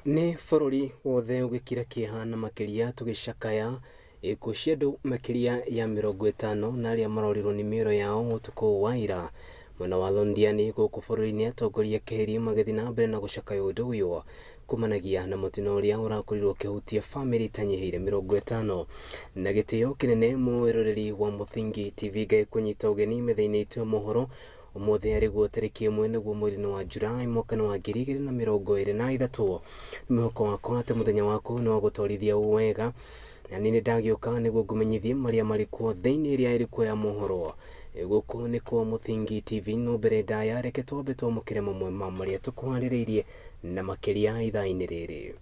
Ni forori wothe ugikira kihana makiria tugicakaya ikuciandu makiria ya 50 na aria marorirwo ni miro yao utuko wa ira mwena wa Londiani guku forori-ini atongoria keheri magathi na mbere na gucakaya undu uyu kumanagia na mutino uria urakorirwo kihutia family tanyihire 50 na gitio kinene mwiroreri wa Muthingi TV gai kunyita ugeni metha-ini itu mohoro umuthi ariguo tariki 1 niguo mweri wa Julai mwaka wa 2023 mwako wakwa ate muthenya waku ni wa gutwarithia wega na nini ndagioka niguo ngumenyithie maria marikuo thiini iria irikuo ya mohoro guku ni kwa Muthingi TV no mbere ndaya reke twambe twamukire mamwe ma maria tukuhaririirie na makiria ithaa-ini riri.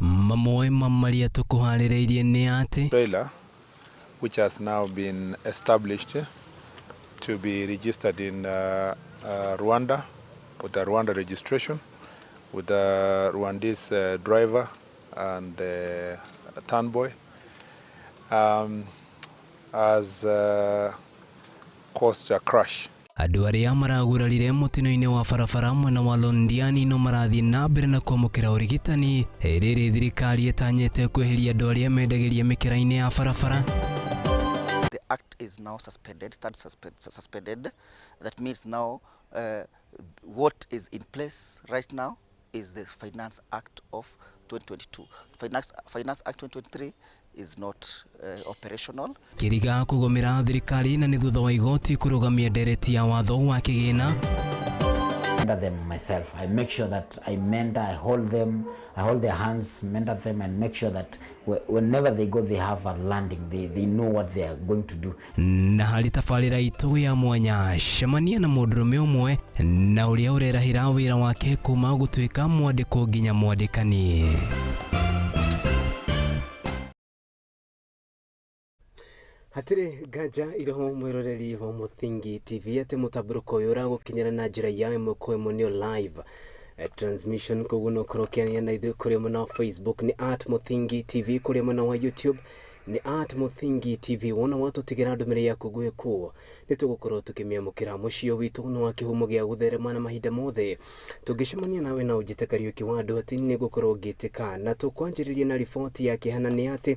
Mamwe ma maria tukuhaririirie ni ati trailer which has now been established to be registered in Rwanda with a Rwanda registration with a Rwandese driver and a turn boy has caused a crash. Andu aria maragurarire mutino-ini wa barabara mwena wa Londiani no marathie na mbere na kwamukira urigitani riri thirikari etanyete kweheria andu aria mendagiria mikira-ini ya barabara. The act is now suspended. That means now what is in place right now is the Finance Act of 2022. Finance Act 2023 is not operational. Kiriga kugomera thirikari na ni thutha wa igoti kurugamia ndereti ya watho wa kigina. Mentor them myself. I make sure that I mentor, I hold their hands, mentor them, and make sure that whenever they go, they have a landing. They know what they are going to do. Na hali tafarira itu ya mwanya shamania na mundurume umwe na uria urerahira wira wake kuma gutuika mwandiko nginya mwandikani. Hatire gaja iriho mwiroreri wa Muthingi TV ate mutaburuko yura gukinyana na njira ya imwe kwa imwe ni live transmission koguno korokiania na ithu kuri mwana Facebook ni @Muthingi TV, kuri mwana wa YouTube ni @Muthingi TV. Wona watu tigira ndumire ya kuguye ku nitugukorwo tukimiamukira mucio witu no wa kihumo gia gutherema na mahinda mothe tugicemania nawe na ujitekario kiwandu ati ni gukorwo gitika na tukwanjiririe na ripoti ya kihanani ati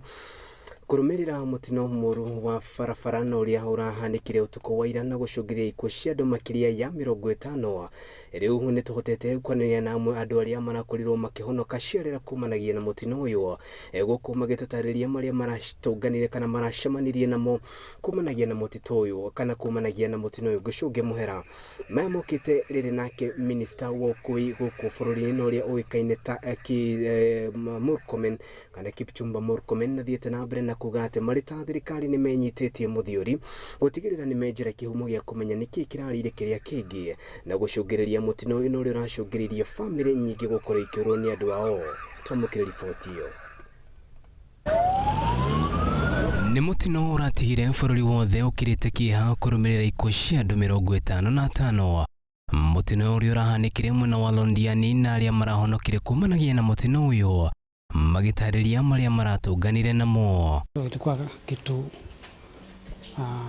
kurumirira mutino muru wa barabara na uria urahanikire utuko wa ira na gucungiria ikuo cia andu makiria ya 50 riu ni tuhotete kwanĩrĩra na amwe andu aria marakorirwo makihonoka ciarĩra kumanagia na mutino uyu guku magĩtũtarĩria maria maracũnganire kana maracemanirie namo kumanagia na mutito uyu kana kumanagia na mutino uyu gucunge muhera mamukite riri nake minister wa ukui guku bũrũri-inĩ uria uikaine ta Murkomen kana Kipchumba Murkomen na thiete na mbere na kuga ati marita thirikari ni menyitĩtie muthiori gutigirira ni menjera kihumo gia kumenya niki kirarire kiria kingi na gucungiriria mutino ino uri uracungiriria family nyingi gukorwo ikiurwo ni andu ao. Twamukire ripoti iyo. Ni mutino uratigire bũrũri wothe ukirite kiha kurumirira ikuo cia andu 55. Mutino uri urahanikire mwena wa Londiani na aria marahonokire kumanagia na mutino uyu magitariria maria maratũnganire namo. Ilikuwa kitu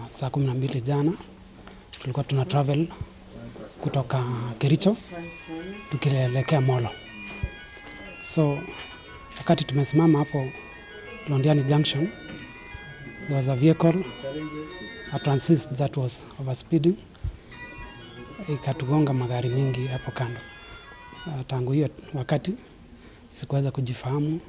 saa 12 jana, tulikuwa tuna travel kutoka Kericho tukielekea Molo. So wakati tumesimama hapo Londiani Junction, there was a vehicle, a transit that was overspeeding, ikatugonga magari mingi hapo kando. Tangu hiyo wakati sikuweza kujifahamu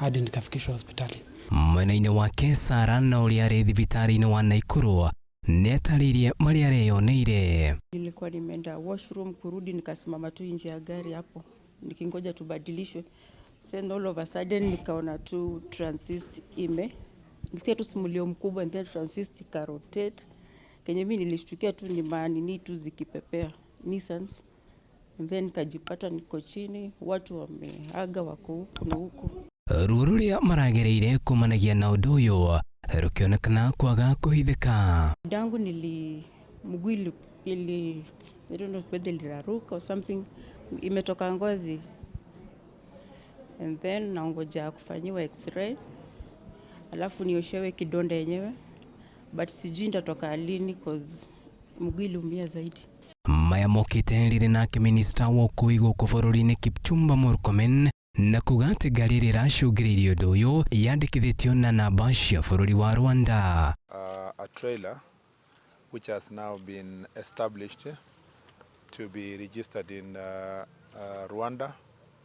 hadi nikafikishwa hospitali. Mwena-ini wake Sara na uria ri thibitari-ini wa Naikuru netaririe maria reyoneire. Nilikuwa nimeenda washroom kurudi nikasimama tu nje ya gari hapo nikingoja tubadilishwe. Then all of a sudden nikaona tu transist nilisikia tu simulio mkubwa and then transist ikarotate. Kenye mimi nilishtukia tu ni manini tu zikipepea Nissans. And then kajipata niko chini, watu wameaga wako huku na huku. Rururia maragereire kumanagia na undu uyu rukionekana kwaga kuhithika. Dangu mguu ili I don't know whether iliraruka or something, imetoka ngozi. And then naongoja kufanyiwa x-ray. Alafu nioshewe kidonda yenyewe. But sijui nitatoka lini cause mguu iliumia zaidi. Maya mokite riri nake minista wa ukui guku bururi-ini Kipchumba Murkomen na kuga ati ngari riracungiririe undu uyu yandikithitio na namba cia bururi wa Rwanda. A trailer which has now been established to be registered in Rwanda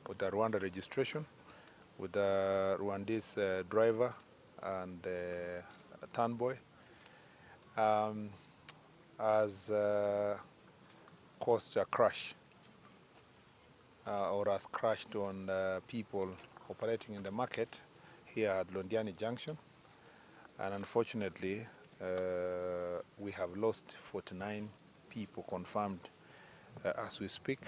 with a Rwanda registration with a Rwandese driver and a turn boy has caused a crash or has crashed on people operating in the market here at Londiani Junction, and unfortunately we have lost 49 people confirmed as we speak.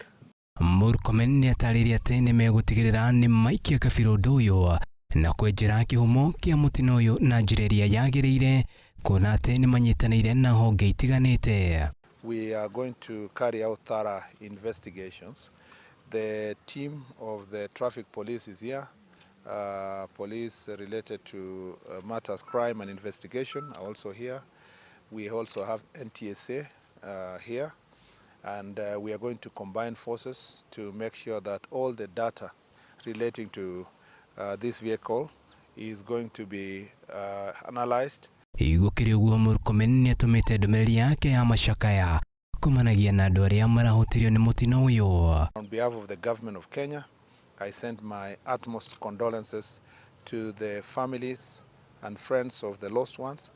Murkomen ni atariria ati ni megutigirira ni maikia kabira undu uyu na kwenjera kihumo kia mutino uyu na njira iria yagiriire kuona ati ni manyitanire na honge itiganite. We are going to carry out thorough investigations. The team of the traffic police is here. Police related to matters crime and investigation are also here. We also have NTSA here, and we are going to combine forces to make sure that all the data relating to this vehicle is going to be analyzed. Igukiri uguo Murkomen ni atumite ndumiriri yake ya macakaya kumanagia na andu aria marahutirio ni mutino uyu. On behalf of the government of Kenya, I send my utmost condolences to the families and friends of the lost ones,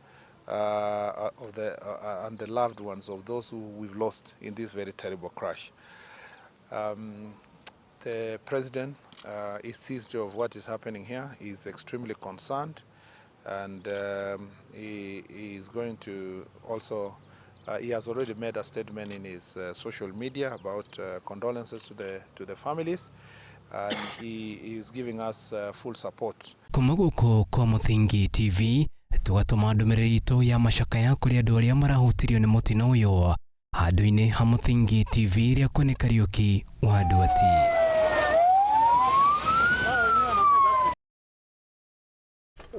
and the loved ones of those who we've lost in this very terrible crash. The president is seized of what is happening here. He is extremely concerned, and he is going to also. He has already made a statement in his social media about condolences to the families, and he is giving us full support. Kumaguko kwa Muthingi TV tugatuma ndumiriri itu ya macakaya kuri andu aria marahutirio ni mutino uyu handu-ini ha Muthingi TV ria kone Kariuki wa Duati.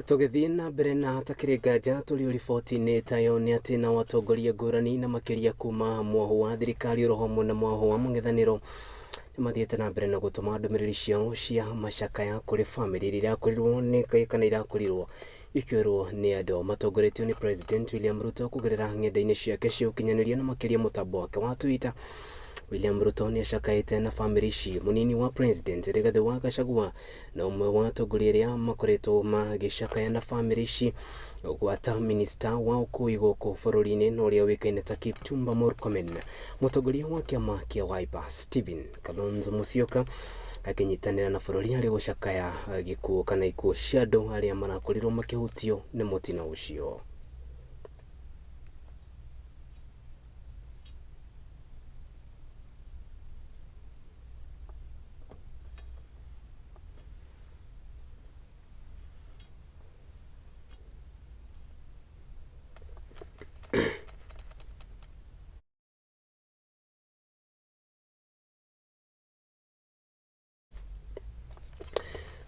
Tugithii na mbere na takiri nganja tuli riboti-ini tayo ni ati na watongoria ngurani na makiria kuma mwoho wa thirikari urohomo na mwoho wa mung'ethaniro ni mathiete na mbere na gutuma ndumiriri ciao cia macakaya kuri family iria irakurirwo ni kana irakurirwo ikirwo ni andu matongoretio ni President William Ruto kugerera ng'enda-ini ciake cia ukinyaniria na makiria mutambo wake wa Twitter. William Ruto ni acakaite na family ici munini wa President Rigathi wa Gachagua na umwe wa atongoria aria makoretwo magicakaya na family ici gwata minister wa ukui guku bururi-ini na uria wikaine ta Kipchumba Murkomen. Mutongoria wa kiama kia Wiper Stephen Kalonzo Musyoka akinyitanira na bururi hari gucakaya gikuo kana ikuo cia andu aria marakorirwo makihutio ni mutino ucio.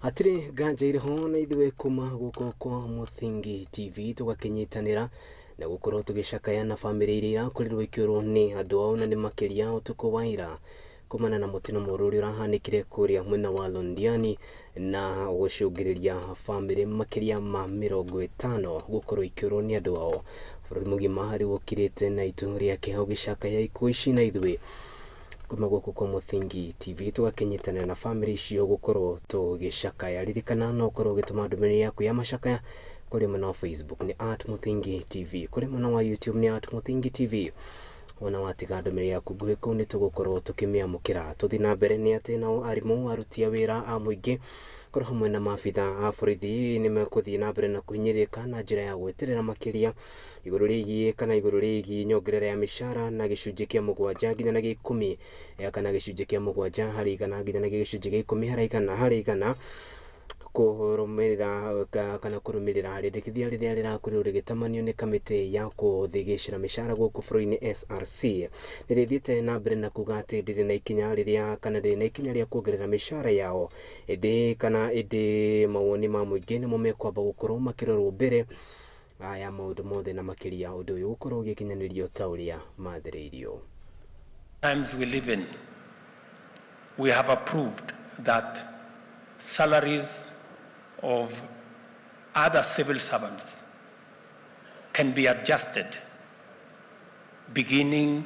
Atire nganja iriho na ithuĩ kuma guku kwa Muthingi TV tugakinyitanira na gukorwo tugicakaya na family iria irakorirwo ikiurwo ni andu ao na ni makiria utuku wa ira kumana na mutino mũru ũrĩa ũrahanĩkire kuria mwena wa Londiani na gucungiriria family makiria ma 50 gukorwo ikiurwo ni andu ao. Bũrũri mũgima hari wokirite na itu ria kĩheo gicakaya ikuũ ici na ithuĩ kuma guku kwa Muthingi TV tugakinyitanira na family icio gukorwo tugicakaya. Ririkana no ukorwo ugituma ndumiriri yaku ya macakaya kuri mwena wa Facebook ni @Muthingi TV, kuri mwena wa YouTube ni @Muthingi TV. Ona watiga ndumiriri yaku nguhĩ kũu ni tugukorwo tukimiamukira. Tuthi na mbere ni ati nao arimu aruti a wĩra a mũingĩ kuri hamwe na maabitha a borithi ni mekuthii na mbere na kuhinyĩrĩka na njĩra ya gweterera makiria igũrũ rĩgiĩ nyongerera ya mĩcara na gĩcunjĩ kĩa 7 nginya na 10 kana gĩcunjĩ kĩa 7 harĩ igana nginya na gĩcunjĩ kĩa 10 harĩ igana kurumĩrĩra kana kurumĩrĩra rĩndĩkithia rĩrĩa rĩrakorirwo rĩgĩtamanio nĩ kamĩtĩ ya kũthĩgĩcĩra mĩcara gũkũ bũrũri-inĩ SRC nĩrĩthiĩte na mbere na kuga atĩ ndĩrĩ na ikinya rĩa kuongerera mĩcara yao ĩndĩ mawoni ma mũingĩ nĩmo mekwamba gũkorwo makĩrorwo mbere aya maundu mothe na makiria undu uyu ukorwo ugikinyanirio ta uria mathiriirio. Times we live in, we have approved that salaries of other civil servants can be adjusted beginning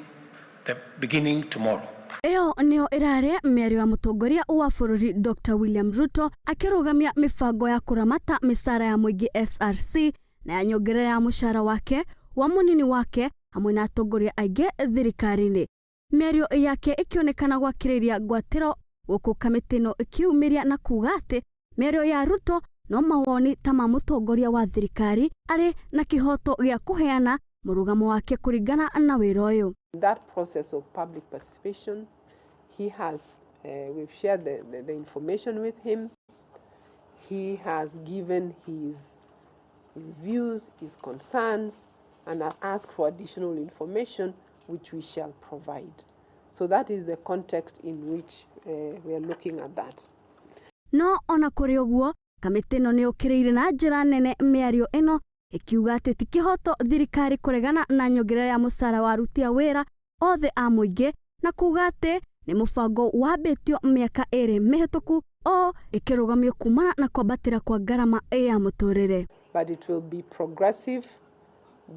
tomorrow. Iyo nio irare mĩario ya mũtongoria wa bũrũri Dr. William Ruto akĩrũgamia mibango ya kuramata misara ya mũingĩ SRC na ya nyongerera ya mũcara wake wa munini wake hamwe na atongoria aingĩ thirikari-inĩ. Mĩario yake ikionekana gwakĩrĩria ngwatĩro gũkũ kamĩtĩ ĩno ikiumiria na kuga atĩ mĩario ya Ruto no mawoni ta ma mũtongoria wa thirikari arĩ na kĩhoto gĩa kũheana mũrugamo wake kũringana na wĩra ũyũ. That process of public participation, he has, we've shared the information with him. He has given his views, his concerns, and has asked for additional information, which we shall provide. So that is the context in which we are looking at that. No ona kũrĩ ũguo, kamĩtĩ ĩno nĩ ũkĩrĩire na njĩra nene mĩario ĩno ikiuga atĩ ti kĩhoto thirikari kũregana na nyongerera ya mũcara wa aruti a wĩra othe a mũingĩ na kuga atĩ nĩ mũbango wambĩtio mĩaka 2 mĩhĩtũku o ĩkĩrũgamio kumana na kwambatĩra kwa ngarama ya mũtũrĩre. But it will be progressive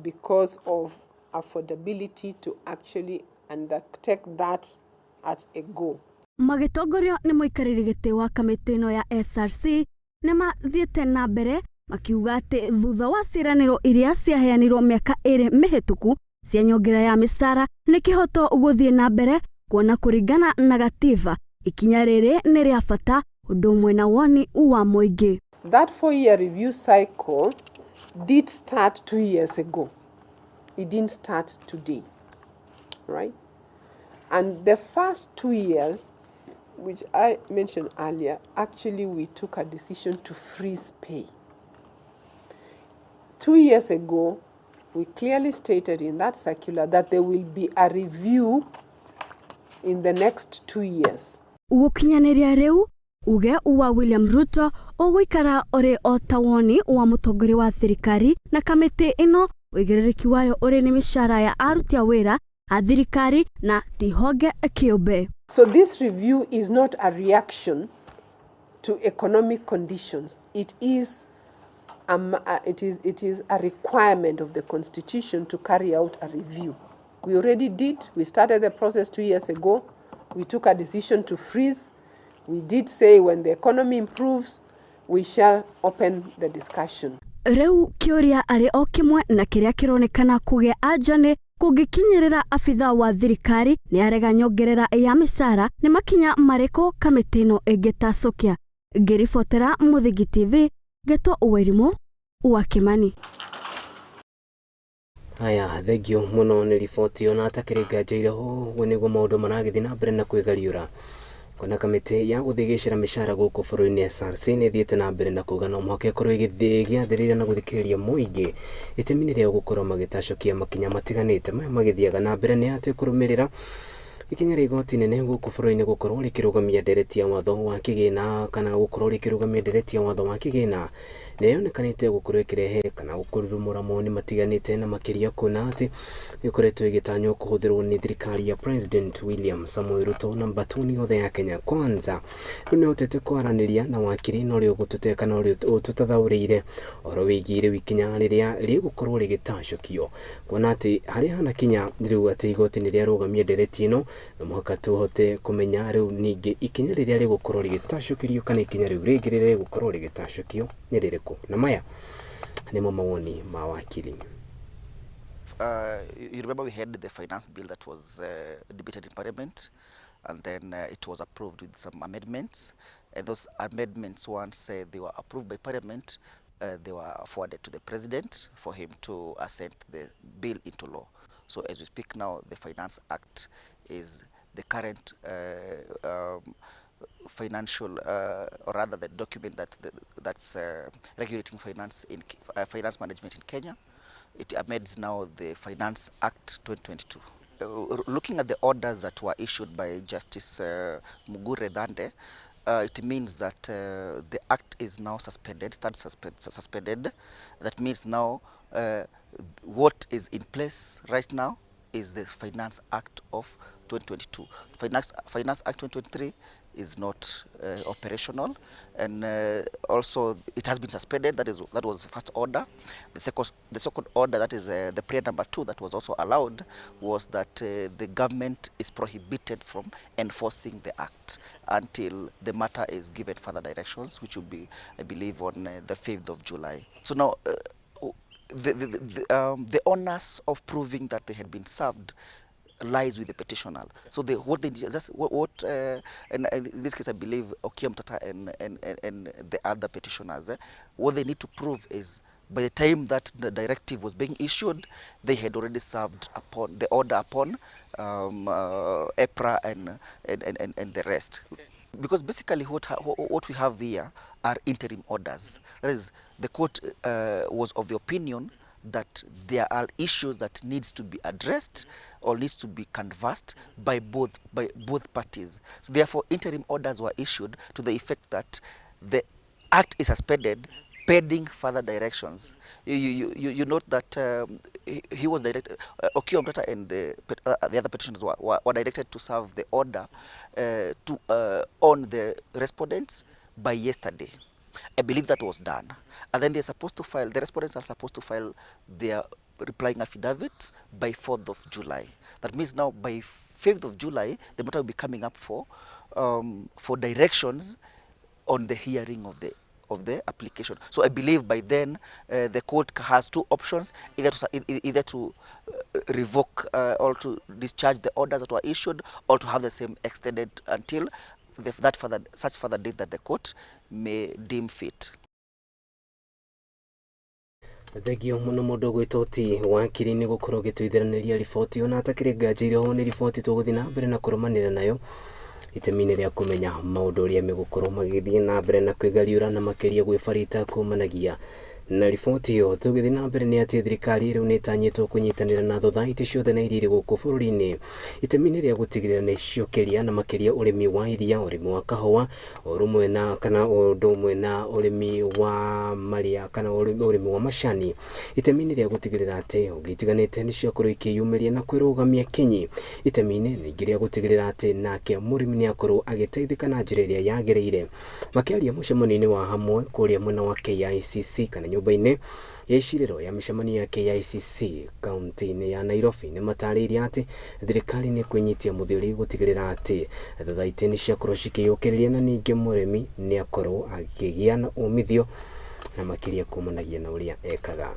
because of affordability to actually undertake that at a go. Magĩtongorio nĩ mũikarĩri gĩtĩ wa kamĩtĩ ĩno ya SRC nĩ mathiĩte na mbere makiuga atĩ thutha wa ciĩranĩro iria ciaheanirwo mĩaka 2 mĩhĩtũku cia nyongerera ya mĩcara nĩ kĩhoto gũthiĩ na mbere kuona kũringana na gatiba ikinya rĩrĩ nĩ rĩa bata ũndũ ũmwe na woni wa mũingĩ. That 4-year review cycle did start 2 years ago. It didn't start today, right? And the first 2 years, which I mentioned earlier, actually we took a decision to freeze pay. 2 years ago, we clearly stated in that circular that there will be a review in the next 2 years. Gũkinyanĩria rĩu uge wa William Ruto ũgũikara ũrĩ o ta woni wa mũtongoria wa thirikari na kamĩtĩ ĩno wĩigĩrĩrĩki wayo ũrĩ nĩ mĩcara ya aruti a wĩra a thirikari na ti honge kĩũmbe. So this review is not a reaction to economic conditions. It is a requirement of the Constitution to carry out a review. We already did. We started the process 2 years ago. We took a decision to freeze. We did say when the economy improves, we shall open the discussion. Rĩu kĩũria arĩ o kĩmwe na kĩrĩa kĩronekana kũgĩa anja nĩ kũngĩkinyĩrĩra abitha wa thirikari nĩ arega nyongerera ya mĩcara nĩ makinya marĩkũ kamĩtĩ ĩno ĩngĩtacũkia. Ngĩribotera Murugi TV Geto Uwairimu wa Kimani. Aya thengio muno nĩ riboti ona atakĩrĩ nganja ireho nĩguo maũndũ maragĩthiĩ na mbere na kwĩgariũra. Kuna kamĩtĩ ya gũthĩgĩcĩra mĩcara gũkũ bũrũri-inĩ SRC nĩ thiĩte na mbere na kuga no mũhaka ĩkorwo ĩgĩthĩgĩathĩrĩria na gũthikĩrĩria mũingĩ itemi rĩa gũkorwo magĩtacũkia makinya matiganĩte maya magĩthiaga na mbere nĩ atĩ kũrũmĩrĩra ikinya rĩa igoti nene gũkũ bũrũri-inĩ gũkorwo rĩkĩrũgamia ndereti ya watho wa kĩgĩna kana gũkorwo rĩkĩrũgamia ndereti ya watho wa kĩgĩna nĩ yonekanĩte gũkorwo ĩkĩrehe kana gũkũrũmũra mawoni matiganĩte na makĩria kuona atĩ ĩkoretwo ĩgĩtanywo kũhũthĩrwo nĩ thirikari ya President William Samoei Ruto na mbatoni yothe ya Kenya Kwanza. Rĩu nĩ hotete kwaranĩria na wakiri no rĩo gũtũte kana ũrĩa ũtũtathaũrĩire ũhoro wĩgiĩ rĩu ikinya rĩrĩa rĩgũkorwo rĩgĩtacũkio kuona atĩ harĩa hanakinya rĩu atĩ igoti nĩ rĩarũgamia ndereti ĩno na mũhaka tũhote kũmenya rĩu ningĩ ikinya rĩrĩa rĩgũkorwo rĩgĩtacũkĩrio kana ikinya rĩu rĩngĩ rĩrĩa rĩgũkorwo rĩgĩtacũkio nĩ rĩrĩkũ na maya nĩmo mawoni ma wakiri. You remember we had the finance bill that was debated in Parliament, and then it was approved with some amendments. And those amendments, once they were approved by Parliament, they were forwarded to the President for him to assent the bill into law. So as we speak now, the Finance Act is the current financial, or rather the document that's regulating finance management in Kenya. It amends now the Finance Act 2022. Looking at the orders that were issued by Justice Mugure Dande, it means that the act is now suspended, suspended. That means now what is in place right now is the Finance Act of 2022. Finance Act 2023 is not operational, and also it has been suspended. That was the first order. The second order, that is the prayer number 2, that was also allowed, was that the government is prohibited from enforcing the act until the matter is given further directions, which will be, I believe, on the 5th of July. So now the onus of proving that they had been served lies with the petitioner. So what they just and in this case I believe Okiya Mtata and the other petitioners, what they need to prove is by the time that the directive was being issued, they had already served upon the order upon EPRA and the rest. Because basically what we have here are interim orders. That is, the court was of the opinion that there are issues that needs to be addressed or needs to be canvassed by both parties. So therefore interim orders were issued to the effect that the act is suspended pending further directions. You note that he was directed, Okiya Mtata and the other petitioners were directed to serve the order on the respondents by yesterday. I believe that was done, and then they're supposed to file. The respondents are supposed to file their replying affidavits by 4th of July. That means now by 5th of July, the matter will be coming up for directions on the hearing of the application. So I believe by then the court has two options: either to revoke or to discharge the orders that were issued, or to have the same extended until such further date that the court may deem fit. Thegio muno mundu gwitoti wakiri ni gukorwo gitwithiraniria riboti ona atakire nganje ho ni riboti tuguthina mbere na kurumanira nayo itemine ria kumenya maundu ria megukorwo magithie na mbere na kwigariura na makeria gwifarita kumanagia na riboti yo tugithi na mbere ni ati thirikari riu ni tanyitwo kunyitanira na thothaiti ciothe na iriri guku bururi-ini itemine ria gutigirira ni ciokeria na makeria urimi wa iria, urimi wa kahua, urumwe na kana undumwe na urimi wa maria kana urimi wa macani. Itemine ria gutigirira ati ugitiganite ni ciokorwo ikiyumiria na kwirugamia kinyi. Itemine ni ngiria gutigirira ati nake murimi ni akorwo agiteithika na njira iria yagereire. Makiaria mucemanio-ini wa hamwe kuria mwena wa KICC kana nyumba-ini ya iciriro ya micemanio ya KICC kaunti-ini ya Nairobi ni matariria ati thirikari ni kwenyitia muthuri gutigirira ati thothaiti ni ciakorwo cikiyukiria na ningi murimi ni akorwo akigia na umithio na makiria kumanagia na uria ekaga.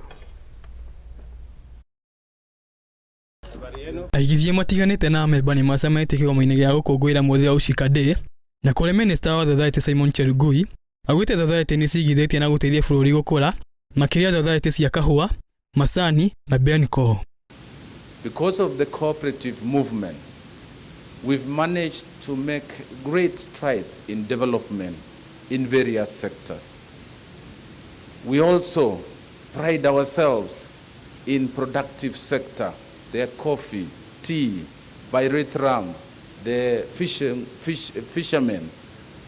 Aigithia matiganite na memba ni macemete kigomo-ini gia gukungwira muthia wa Ushika Day, na kuri minister wa thothaiti Simon Cherugui agwite thothaiti ni cigithitie na guteithia bururi gukura makiria thothaiti cia kahua, macani na benko. Because of the cooperative movement, we've managed to make great strides in development in various sectors. We also pride ourselves in productive sector, the coffee, tea, pirate rum, the fishermen,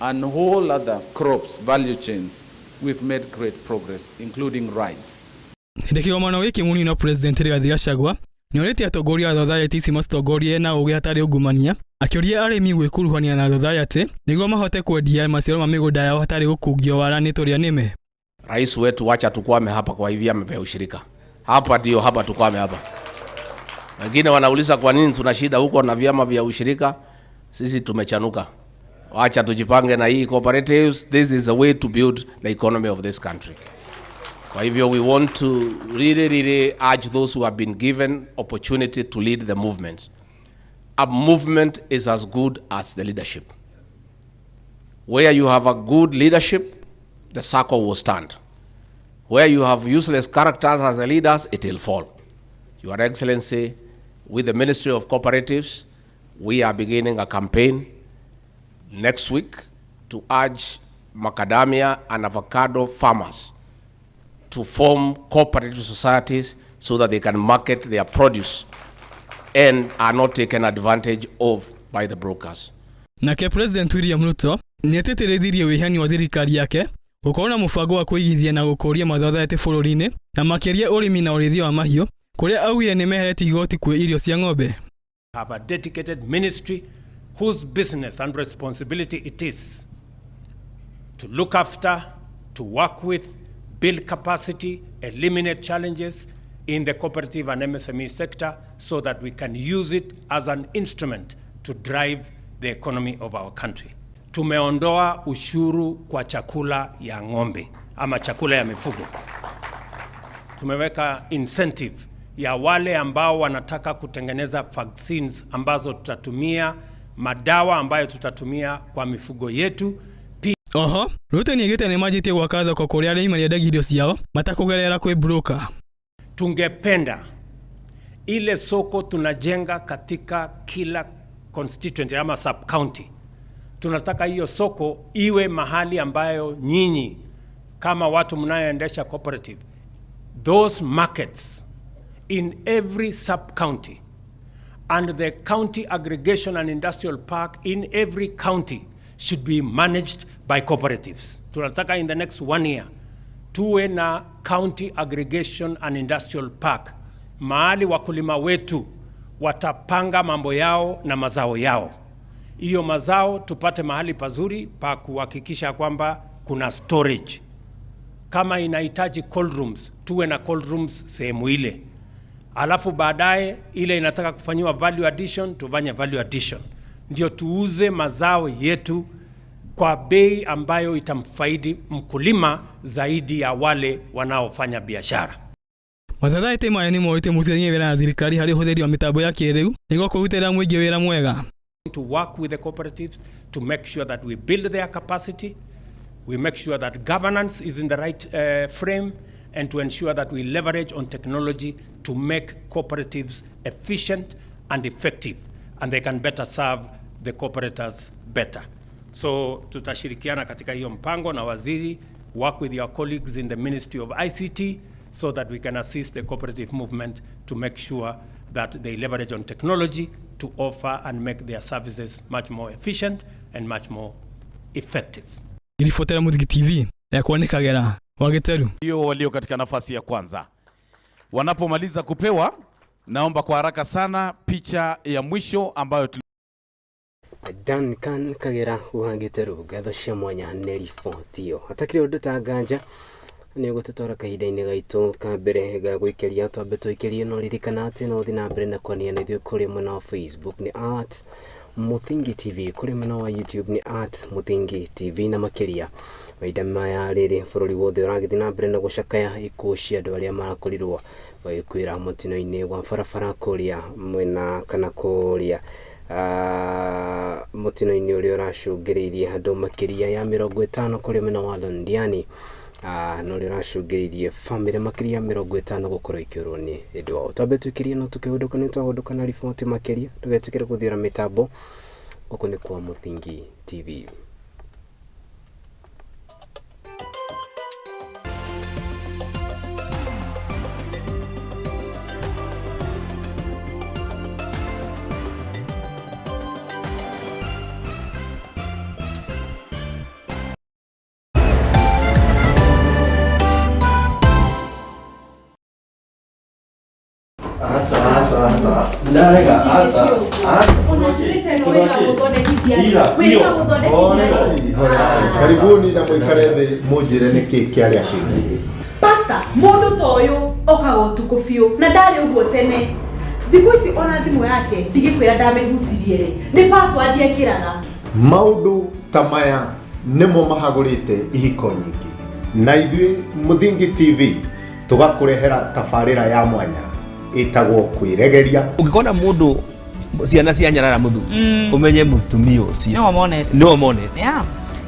and whole other crops, value chains. We've made great progress, including rice. Ndikigomano giki muni no president Rigathi Gachagua ni orete atongoria thothaiti ici macitongorie na ugi hatari ungumania, akioria arimi gwikuruhania na thothaiti niguo mahote kwendia maciaro ma migunda yao hatari gukungio wala ni turia nime. Rais wetu wacha tukwame hapa kwa hivi amepea ushirika. Hapa tukwame hapa. Wengine wanauliza kwa nini tuna shida huko na vyama vya ushirika. Sisi tumechanuka. Wacha tujipange na hii cooperatives. This is a way to build the economy of this country. Kwa hivyo we want to really urge those who have been given opportunity to lead the movement. A movement is as good as the leadership. Where you have a good leadership, the circle will stand. Where you have useless characters as the leaders, it will fall. Your Excellency, with the Ministry of Cooperatives, we are beginning a campaign next week to urge macadamia and avocado farmers to form cooperative societies so that they can market their produce and are not taken advantage of by the brokers. Nake President William Ruto ni ateterethirie wihani wa thirikari yake Gũkorwo na mũbango wa kũigithia na gũkũria mathothete bũrũri-inĩ na makĩria ũrĩmi na ũrĩithia wa mahiũ kũrĩa augire nĩ meherete igoti kwĩ irio cia ng'ombe. Have a dedicated ministry whose business and responsibility it is to look after, to work with, build capacity, eliminate challenges in the cooperative and MSME sector so that we can use it as an instrument to drive the economy of our country. Tumeondoa ushuru kwa chakula ya ng'ombe ama chakula ya mifugo. Tumeweka incentive ya wale ambao wanataka kutengeneza vaccines ambazo tutatumia, madawa ambayo tutatumia kwa mifugo yetu. Oho, Ruto nĩaugĩte nĩ manjĩtie gwaka thoko kũrĩa arĩmi marĩendagia irio ciao matakũgerera kwĩ broker. Tungependa ile soko tunajenga katika kila constituency ama sub county. Tunataka hiyo soko iwe mahali ambayo nyinyi kama watu mnayoendesha cooperative, those markets in every sub county and the county aggregation and industrial park in every county should be managed by cooperatives. Tunataka in the next 1 year tuwe na county aggregation and industrial park, mahali wakulima wetu watapanga mambo yao na mazao yao. Hiyo mazao tupate mahali pazuri pa kuhakikisha kwamba kuna storage. Kama inahitaji cold rooms, tuwe na cold rooms sehemu ile. Alafu baadaye ile inataka kufanyiwa value addition, tufanye value addition. Ndio tuuze mazao yetu kwa bei ambayo itamfaidi mkulima zaidi ya wale wanaofanya biashara. Mathathaĩte maya nĩ morĩte mũrutithania wĩra na thirikari harĩ ũhũthĩri wa mĩtambo ya kĩrĩu nĩguo kũrutĩra mũingĩ wĩra mwega. To work with the cooperatives to make sure that we build their capacity, we make sure that governance is in the right frame, and to ensure that we leverage on technology to make cooperatives efficient and effective, and they can better serve the cooperators better. So tutashirikiana katika hiyo mpango na waziri, work with your colleagues in the Ministry of ICT so that we can assist the cooperative movement to make sure that they leverage on technology to offer and make their services much more efficient and much more effective. Ilifotera Murugi TV ya kuonekagera Wagiteru. Hiyo walio katika nafasi ya kwanza wanapomaliza kupewa, naomba kwa haraka sana picha ya mwisho ambayo Duncan Kagera Wagiteru gatho cia mwanya nĩ riboti yo atakire undu ta nganja nĩ gũtũtwara kahinda-inĩ gaitũ ka mbere ga gwĩkĩria twambe twĩkĩrie no ririkana atĩ no thiĩ na mbere na kuania na ithuĩ kũrĩ mwena wa Facebook nĩ @Muthingi TV, kũrĩ mwena wa YouTube nĩ @Muthingi TV, na makĩria mahinda maya rĩrĩ bũrũri wothe ũragĩthiĩ na mbere na gũcakaya ikuũ cia andũ arĩa marakorirwo magĩkuĩra mũtino-inĩ wa barabara kũrĩa mwena kana kũrĩa mũtino-inĩ ũrĩa ũracũngĩrĩirie andũ makĩria ya 50 kũrĩ mwena wa Londiani, no rĩo racũngĩrĩirie famĩlĩ makĩria 50 gũkorwo ikĩũrwo nĩ ũndũ wao. Twambe twĩkĩrie no tũkĩhũndũka nĩ twahũndũka na riboti makĩria, tũgetĩkĩra gũthiĩra mĩtambo gũkũ nĩ kwa Muthingi TV. Karibuni na mwikare thĩ mũnjĩre nĩkĩ kĩarĩa kĩngĩ. Pastor, mũndũ ta ũyũ okaga ũtukũ biũ na ndarĩ ũguo tene. Thikũ ici ona thimũ yake ndigĩkwĩra ndamĩhutirie rĩ, nĩ password ekĩraga. Maũndũ ta maya nĩmo mahagũrĩte ihiko nyingĩ, na ithuĩ Muthingi TV tũgakũrehera tabarĩra ya mwanya ĩtagwo kwĩregeria. Ũngĩkona mũndũ ciana cia nyarara muthu umenye mutumia ucio no monete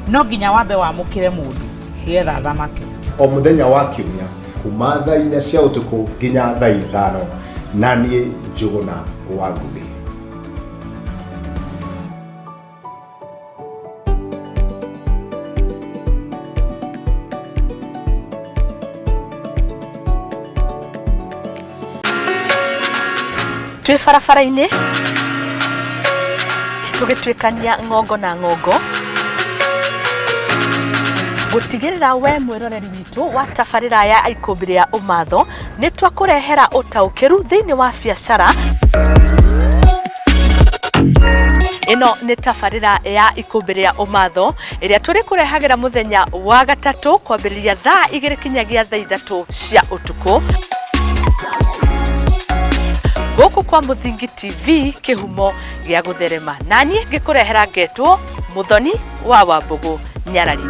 no nginya wambe wamukire mundu hietha thamake o muthenya wa kiumia kuma thaa 4 cia utuku nginya thaa 5 na niĩ Njuguna wa Ngugi. Twi barabara-inĩ tũgĩtuĩkania ng'ongo na ng'ongo gutigirira we mwiroreri witu wa tabarira ya ikumbiri ya umatho ni twakurehera utaukiru thiini wa biacara. Ino ni tabarira ya ikumbiri ya umatho iria turi kurehagira muthenya wa gatatu kwambiriria thaa 2 kinyagia thaa 3 cia utuku guku kwa Muthingi TV kihumo gia gutherema, nani ngikurehera ngetwo Muthoni wa Wambugu Nyarari.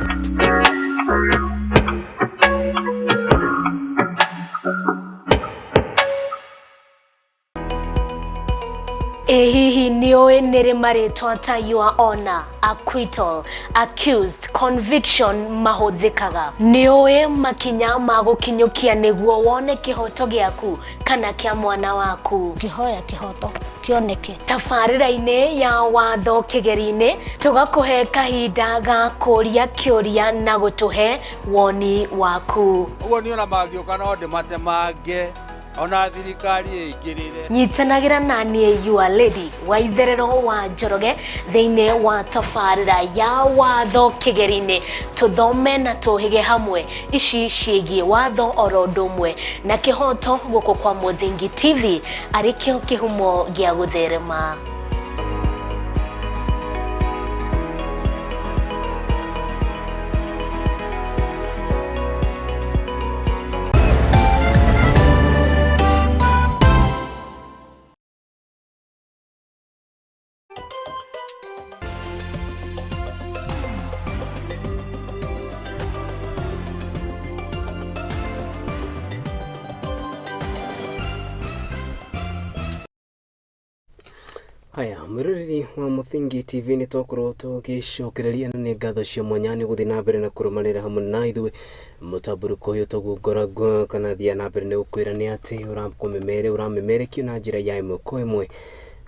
Hihi nioe nere maritwa ta your honor, acquittal, accused, conviction mahuthikaga? Nioe makinya magukinyukia niguo wone kihoto giaku kana kia mwana waku? Kihoya kihoto kioneke tabarira-ini ya watho kigeri-ini tugakuhe kahinda ga kuria kiuria na gutuhe woni waku. Uguo ni ona magioka no ndimatemange ona thirikari ingirire. Nyitanagira nani your lady wa itherero wa Njoroge thiini wa tabarira ya watho kigeri-ini tuthome na tuhige hamwe ici ciigie watho orodumwe na kihoto guku kwa Muthingi TV arikio kihumo gia gutherema. Haya, mwiroreri wa Muthingi TV ni twakorwo tugicokereria na ni ngatho cia mwanya ni guthi na mbere na kurumanira hamwe na ithuĩ mutaburuko uyu tugungoragwo kana thia na mbere ni gukwira ni ati uramemerekio na njira ya imwe kwa imwe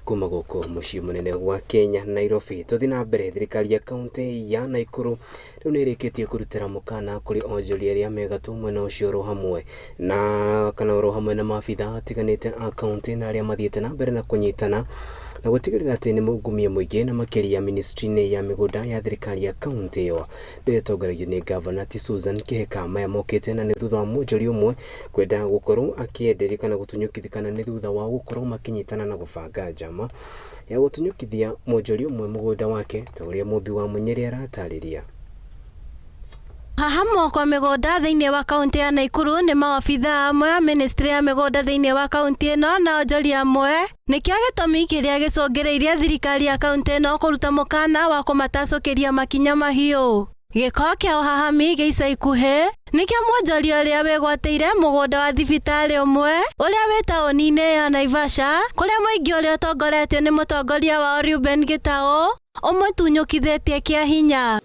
kuma guku mucii munene wa Kenya Nairobi. Tuthi na mbere thirikari ya kaunti ya Naikuru riu ni irikitie kurutira mukana kuri onjoria ria megatu mwena ucio ro hamwe na kana ro hamwe na maabitha atiganite a kaunti na aria mathiete na mbere na kunyitana na gutigirira ati ni mugumie muingi na makiria ministry-ini ya migunda ya thirikari ya kaunti yo ndiye tongoragia ni governor ti Susan Kihika maya mokite na ni thutha wa mwonjori umwe kwenda gukorwo akienderia kana gutunyukithikana ni thutha wa gukorwo makinyitana na gubanga njama ya gutunyukithia mwonjori umwe mugunda wake ta uria mumbi wa Munyeri aratariria. Hahamo kwa migunda thiini wa kaunti ya Naikuru ni maofitha amwe a ministry ya migunda thiini wa kaunti ino na onjori amwe nikio gitumi kiria gicungireirie thirikari ya kaunti ino kuruta mukana wa kumatacukiria makinya mahiu. Giko kia uhahami giica ikuhi nikio mwonjori uria wigwateire mugunda wa thibitari umwe uria wi tauni-ini ya Naivasha kuria muingi uria utongoretio ni mutongoria wa Reuben Gitau umwetunyukithitie kia hinya.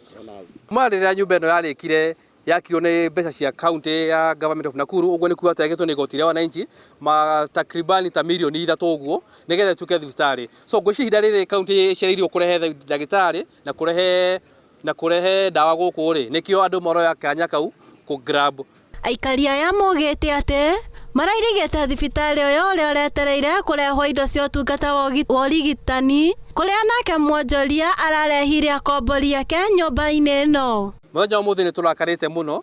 Marira nyumba ino yarikire yakirwo ni mbeca cia county ya government of Nakuru uguo ni kuga tegetwo ni gotire wananchi ma takribani ta milioni 3 uguo nigetha tuke thibitari. So ngwici ihinda riri county ciaririo kurehe ndagitari na kurehe dawa guku ri nikio andu moroya kanya kau ku grab. Aikaria ya mugite ate marairigite thibitari uyu uria uretereire kurehwo indo cia utungata wa urigitani kuria nake mwonjoria ararehire akombori yake nyumba-ini ino. Mwanya umuthi ni turakarite muno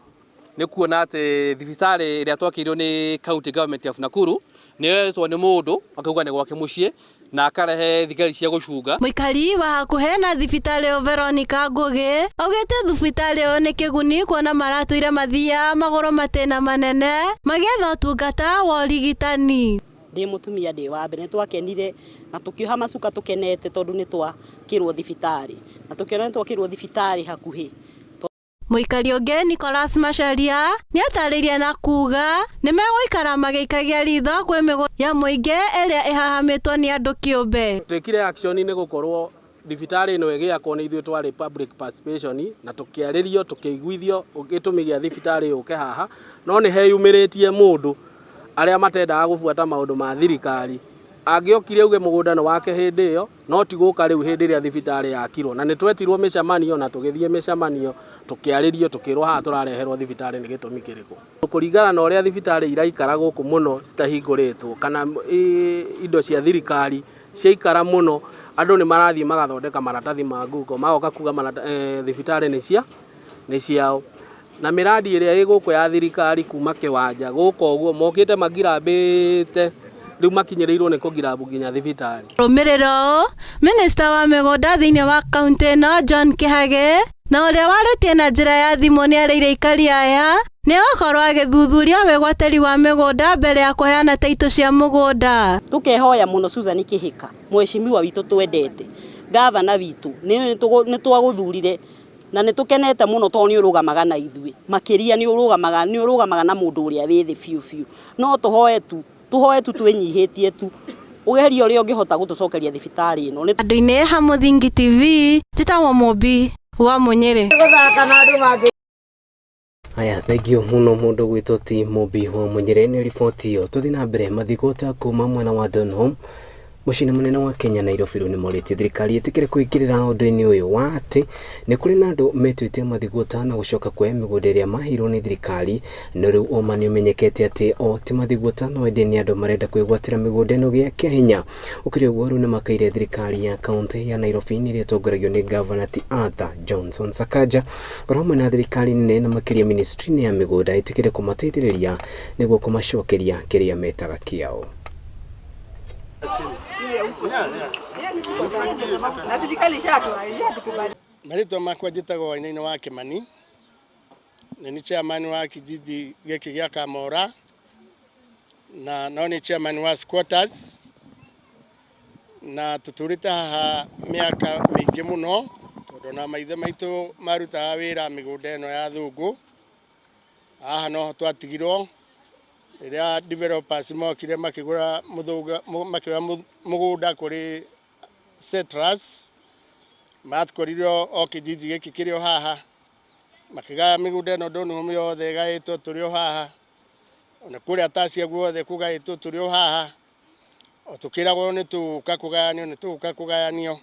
ni kuona ati thibitari iria twakirwo ni county government of Nakuru ni yetwo ni mundu akauga ni gwake mucii na akarehe thigari cia gucunga. Muikari wa hakuhe na thibitari Veronica Ngugi augite thibitari uyu ni kiguni kuona maratuire mathia maguru matena manene magietha utungata wa urigitani. Ndi mutumia ndi wa mbere twakenire na tukioha macuka tukenete tondu ni twakirwo thibitari na tukiona ni twakirwo thibitari hakuhi. Muikari ungi Nicholas Macharia ni atariria na kuga ni meguikara magikagia ritho kwi migo ya muingi iria ihahamitwo ni andu kiumbe. Twikire action ni gukorwo thibitari ino igiakwo ni ithuĩ twari public participation na tukiaririo tukiguithio gitumi gia thibitari uke haha no ni heyumiritie mundu aria matendaga gubuata maundu ma thirikari agiokire uge mugunda no wake hindi iyo no tiguka riu hindi ria thibitari yakirwo na ni twetirwo micamanio na tugithie micamanio tukiaririo tukirwo haha turareherwo thibitari ni gitumi kiriku kuringana na uria thibitari iraikara guku muno citahinguritwo kana indo cia thirikari ciaikara muno andu ni marathie magathondeka maratathi ma nguko magoka kuga thibitari ni ciao na miradi iria iguko ya thirikari kuma kiwanja guko guo mokite magirambite riu makinyirirwo ni kugirambu nginya thibitari. Rumiriro Minister wa migunda thiini wa kaunti no John Kihage na uria waritie na njira ya thimu ni areire ikari aya ni akorwo agithuthuria wegwateri wa migunda mbere ya kuheana taito cia mugunda. Tukehoya muno Susan Kihika mweshimiwa witu twendete gavana witu ni twaguthurire na ni tukenete muno to ni urugamaga na ithui makiria ni urugamaga na mundu uria withi fiu fiu no tuhoe tu twenyihitie tu ugerio ri ungihota gutucokeria thibitari ino andu-ini ha Muthingi TV njitagwo Mumbi wa Munyere. Aya, thengio muno mundu gwitwo ti Mumbi wa Munyere ni riboti yo tuthi na mbere mathigota kuma mwena wa Donholm mucini munene wa Kenya Nairobi ni morite thirikari itikire kuingirira undu-ini uyu wa ati ni kuri na andu metwite mathigota na gucoka kwa migunda iria mahirwo ni thirikari no riu oma ni umenyekete ati o ti mathigota no ende ni andu marenda kwigwatira migunda ino gia hinya ukiri uguo riu ni makaire thirikari ya kaunti ya Nairobi ni ria tongoragio ni Governor Arthur Johnson Sakaja goromwe na thirikari nene na makiria ministry ni ya migunda itikire kumateithiriria niguo kumacokeria kiria metaga kiao. Marito makwa njitagwo Hwaini wa Kimani ni chairman wa kijiji giki gia Kamora na no ni chairman wa squatters na tuturite haha miaka mingi muno tondu na maithe maitu marutaga wira migunda ino ya thungu haha no twatigirwo riria developers mokire makigura mugunda kuri settlers matkorirwo o kijiji giki kirio haha makigaya migunda ino ndonu yothe gaitwo turio haha ona kuria tasia guothe kugaitwo turio haha o tukiragwo ni tuka kugayanio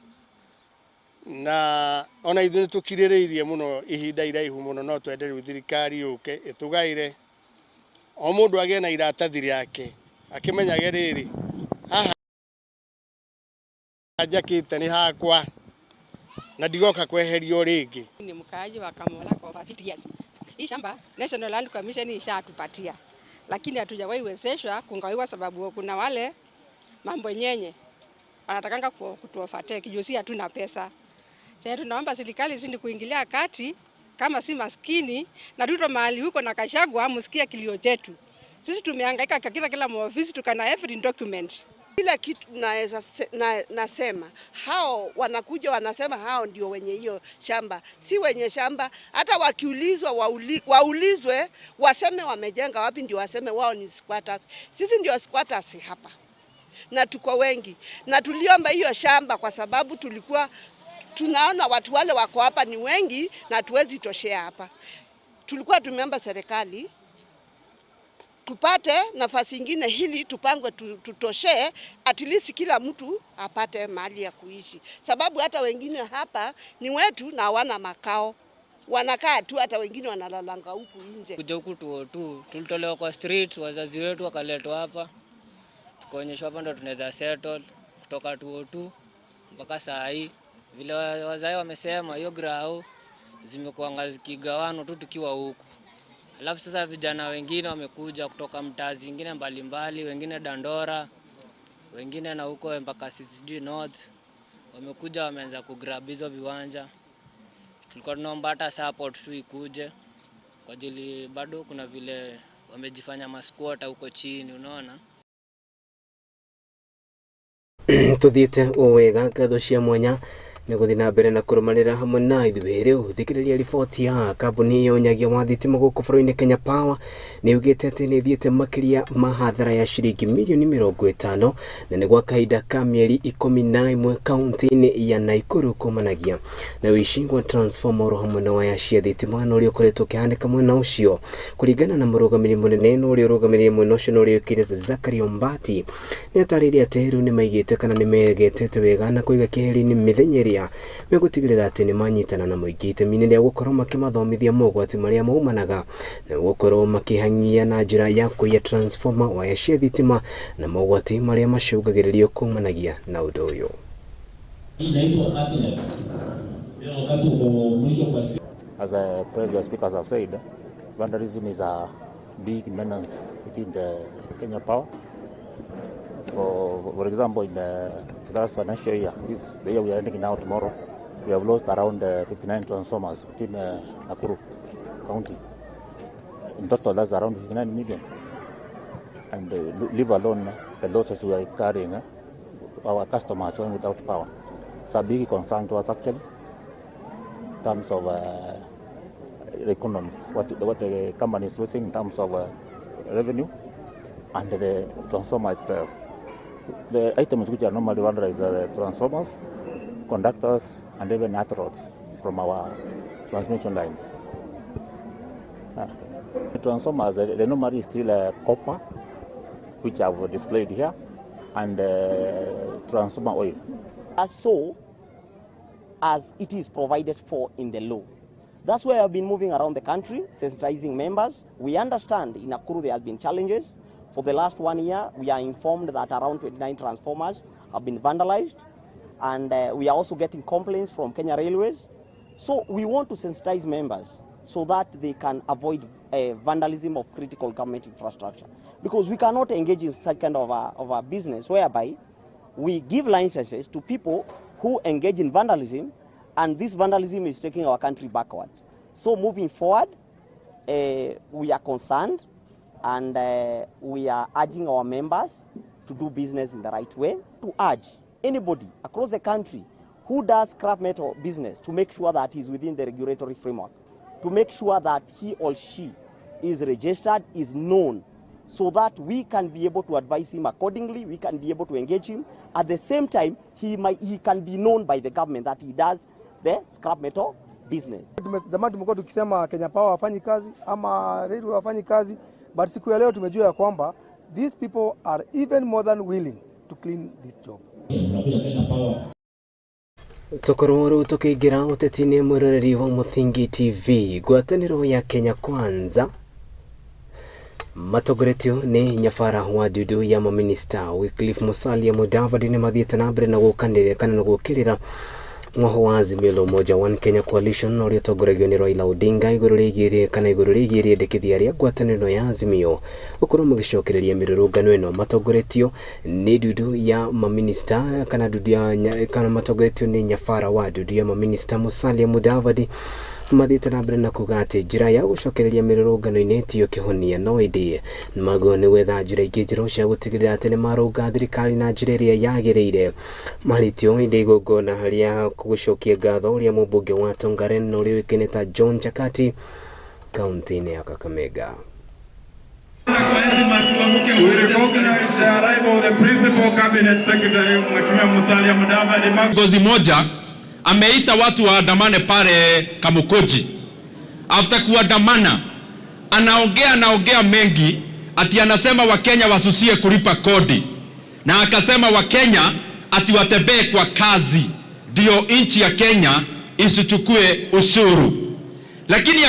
na ona ithu tukiririirie muno ihinda iraihu muno no twende riu thirikari yuke itugaire o mundu agie na iratathi riake akimenyage riri haha ajakite ni hakwa na ndigoka kweherio ringi. Ni mkaaji wa Kamora kwa 50 years. Hii shamba National Land Commission ishatupatia, lakini hatujawahi wezeshwa kungawiwa sababu kuna wale mambo nyenye wanatakanga kutuofateki juu si hatuna pesa. Sasa tunaomba serikali zindi kuingilia kati kama si maskini na tuto mahali huko na Kashagwa musikia kilio chetu. Sisi tumehangaika kila maofisi tukana every document. Kila kitu nasema hao wanakuja wanasema hao ndio wenye hiyo shamba, si wenye shamba. Hata wakiulizwa waulizwe waseme wamejenga wapi, ndio waseme wao ni squatters. Sisi ndio squatters hapa na tuko wengi na tuliomba hiyo shamba kwa sababu tulikuwa tunaona watu wale wako hapa ni wengi na tuwezi toshea hapa. Tulikuwa tumeomba serikali tupate nafasi nyingine hili tupangwe tutoshe, at least kila mtu apate mahali ya kuishi, sababu hata wengine hapa ni wetu na hawana makao, wanakaa tu, hata wengine wanalalanga huku nje. Kuja huku tulitolewa kwa street, wazazi wetu wakaletwa hapa tukaonyeshwa hapa ndo tunaweza settle kutoka 202 mpaka saa hii. Vile wazazi wamesema hiyo grao zimekuwa zikigawano tu tukiwa huku. Alafu sasa vijana wengine wamekuja kutoka mtaa zingine mbalimbali, wengine Dandora, wengine na huko mpaka sijui North. Wamekuja wameanza kugrab hizo viwanja. Tulikuwa tunaomba hata support tu ikuje kwa ajili bado kuna vile wamejifanya masquatter huko chini, unaona. Tuthiite wega ngatho cia mwanya ni guthina mbere na kurumanira hamwe na ithuĩ riu thikiriria riboti ya kambuni ya unyagia wa thitima guku bũrũri-inĩ Kenya Power ni ugite ati ni thiete makiria ma hathara ya ciringi milioni 50 na ni gwa kahinda ka mieri 11 kaunti-inĩ ya Nakuru kumanagia na wishingwa transformer hamwe na waya cia thitima no rio koretwo kihanĩka mwena ucio kuringana na mũrũgamĩrĩri mũnene no rio rũgamĩrĩri mwena ucio no rio kire Zachary Ombati ni atarĩirie ati riu ni maigĩte kana ni megetete wega na kuiga kĩheri-inĩ mĩthenya ĩrĩa megutigirira ati ni manyitana na mũingĩ itemi-inĩ rĩa gũkorwo makimathomithia mogwati maria maumanaga na gũkorwo makihang'ia na njĩra ya kũiya transformer waya cia thitima na mogwati maria macũngagĩrĩrio kumanagia na ũndũ ũyũ. As previous speakers have said, vandalism is a big menace within the Kenya Power. For example, in the last financial year, the year we are ending now tomorrow, we have lost around 59 transformers within Nakuru County. In total, that's around 59 million. And leave alone the losses we are carrying, our customers going without power. It's a big concern to us actually, in terms of the economy, what the company is losing in terms of revenue and the transformer itself. The items which are normally vandalized are the transformers, conductors, and even earth rods from our transmission lines. The transformers, they normally still copper, which I've displayed here, and transformer oil. As so as it is provided for in the law. That's why I've been moving around the country, sensitizing members. We understand in Nakuru there have been challenges. For the last 1 year, we are informed that around 29 transformers have been vandalized, and we are also getting complaints from Kenya Railways. So we want to sensitize members so that they can avoid vandalism of critical government infrastructure. Because we cannot engage in such kind of a business whereby we give licenses to people who engage in vandalism, and this vandalism is taking our country backward. So moving forward, we are concerned, and we are urging our members to do business in the right way, to urge anybody across the country who does scrap metal business to make sure that he's within the regulatory framework, to make sure that he or she is registered, is known, so that we can be able to advise him accordingly, we can be able to engage him. At the same time, he can be known by the government that he does the scrap metal business. Zamani tumekuwa tukisema Kenya Power wafanyi kazi ama Railway wafanyi kazi, but siku ya leo tumejua ya kwamba these people are even more than willing to clean this job. Tokororo tukigira utetini mwiroreri wa Muthingi TV gwataniro ya Kenya Kwanza matogoretio ni nyafara wa dudu ya maminista Wycliffe Musalia Mudavadi ni mathiete na mbere na gukanire kana na gukirira mwaho wa Azimio Moja One Kenya Coalition uria togoragio ni Raila Odinga iguru rigirie ndekithia ria gwataniro ya Azimio ukuru mugicokereria mirurungano ino matogoretio ni dudu ya maminista kana dudu ya kana matogoretio ni nyafara wa dudu ya maminista Musalia Mudavadi mathiete na mbere na kuga ati njira ya gucokereria mirurungano-ini tio kihonia no indi magone wetha njira ingi njiru cia gutigirira ati ni marunga thirikari na njira iria yagiriire maritio indi igongona haria kugucokia ngatho uria mumbunge wa Tongaren no riuikene ta John Chakati kaunti-ini ya Kakamega. Gozi moja ameita watu waandamane pale Kamukoji. After kuandamana anaongea mengi ati anasema Wakenya wasusie kulipa kodi, na akasema Wakenya ati watembee kwa kazi ndio nchi ya Kenya isichukue ushuru. Lakini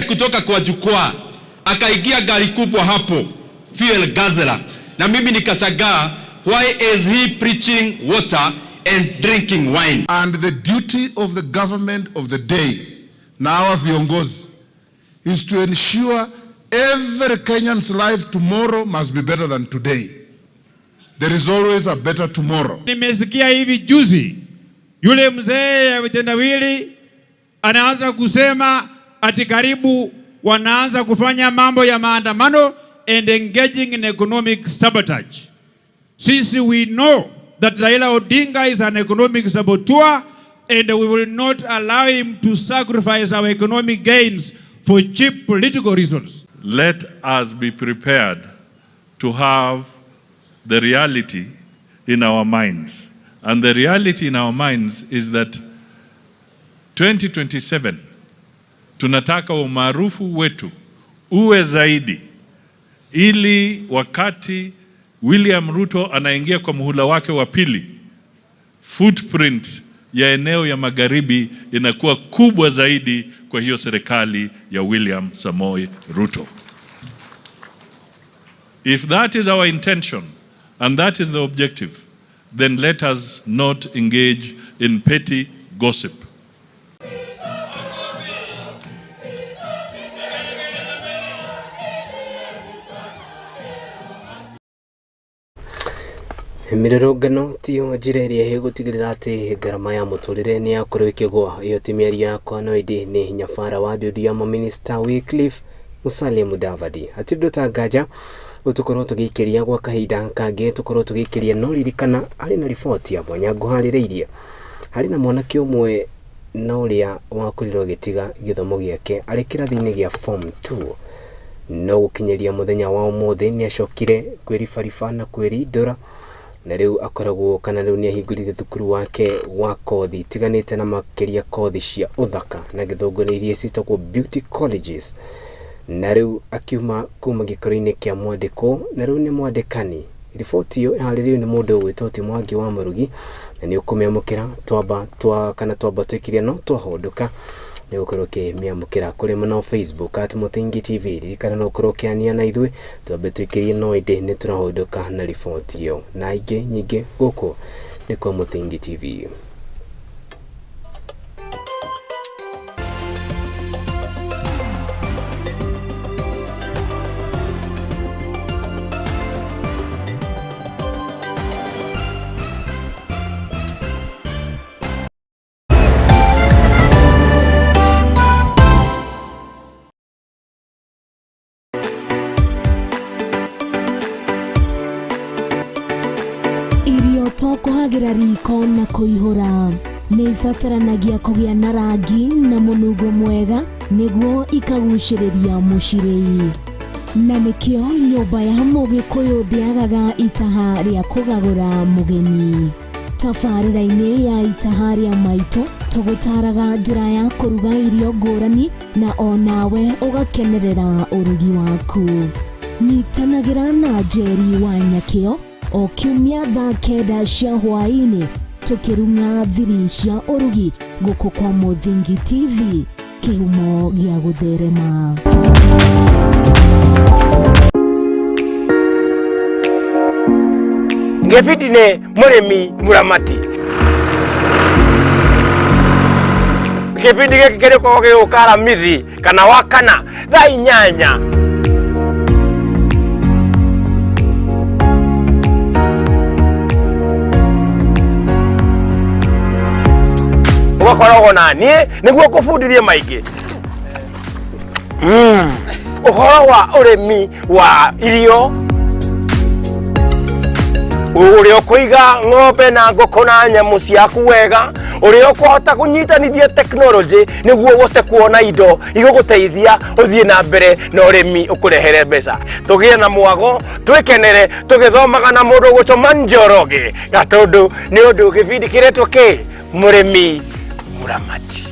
kutoka kwa jukwaa akaingia gari kubwa hapo fuel gazela, na mimi nikashangaa, why is he preaching water and drinking wine? And the duty of the government of the day, na our viongozi, is to ensure every Kenyan's life tomorrow must be better than today. There is always a better tomorrow. Nimesikia hivi juzi yule mzee ya vitendawili anaanza kusema ati karibu wanaanza kufanya mambo ya maandamano and engaging in economic sabotage. Since we know that Raila Odinga is an economic saboteur, and we will not allow him to sacrifice our economic gains for cheap political reasons. Let us be prepared to have the reality in our minds. And the reality in our minds is that 2027 tunataka umaarufu wetu uwe zaidi, ili wakati William Ruto anaingia kwa muhula wake wa pili, footprint ya eneo ya magharibi inakuwa kubwa zaidi kwa hiyo serikali ya William Samoei Ruto. If that is our intention and that is the objective, then let us not engage in petty gossip. Mirorogano tio jireria he gutigirira ati garama ya muturire ni yakorwo ikigwa iyo timiari yakwa no indi ni nyafara wa ndudu ya Minister Wycliffe Musalia Mudavadi atindo tangaja utukorwo tugikiria gwa kahinda kangi tukorwo tugikiria no ririkana ari na ripoti ya Mwangi haririirie hari na mwanake umwe na uria wakurirwo gitiga githomo giake ari kirathi-ini gia form 2 no gukinyeria muthenya wa umuthi ni acokire kwiribariba na kwiridura na riu akoragwo kana riu ni ahingurire thukuru wake wa kothi tiganite na makiria kothi cia uthaka na githongoreirie citagwo beauty colleges na riu akiuma kuma gikoro-ini kia mwandiko na riu ni mwandikani. Riboti iyo haririu ni mundu gwitwo Mwangi wa Murugi na ni ukumemukira twamba twikiria no twahondoka ni ukorwo kimiamukira kuri muno Facebook @Muthingi TV ririkana no ukorwo kiania na ithwe twambe twikirie no inde ni turahondoka na riboti iyo na ingi nyingi guku ni kwa Muthingi TV. Kuhagira riko na kuihura ni ibataranagia kugia na rangi na munugo mwega niguo ikaguciriria mucirei na nikio nyumba ya Mugikuyu ndiagaga itaha ria kugagura mugeni. Tabarĩra-inĩ ya itaha ria maitu tugutaraga njĩra ya kuruga irio ngũrani na onawe ugakenerera urugi waku. Nyitanagira na Njeri wa Nyakio o kiumia thaa 9 cia hwaĩ-inĩ tukirunga thiri cia urugi guku kwa Muthingi TV kihumo gia gutherema. Ngefitine murimi muramati ngefitine kikere kwa ukara mithi kana wakana thaa 8 ugakoragwo nani niguo kubundithia maingi uhoro wa urimi wa irio uria kuiga ng'ombe na ngũkũ na nyamu ciaku wega uria kuhota kunyitanithia technology niguo uhote kuona indo iguguteithia uthie na mbere na urimi ukurehere mbeca tugie na mwago twikenere tugithomaga na mundu gucoma Njoroge gatundu ni undu gibindi kiretwo ki murimi muramati.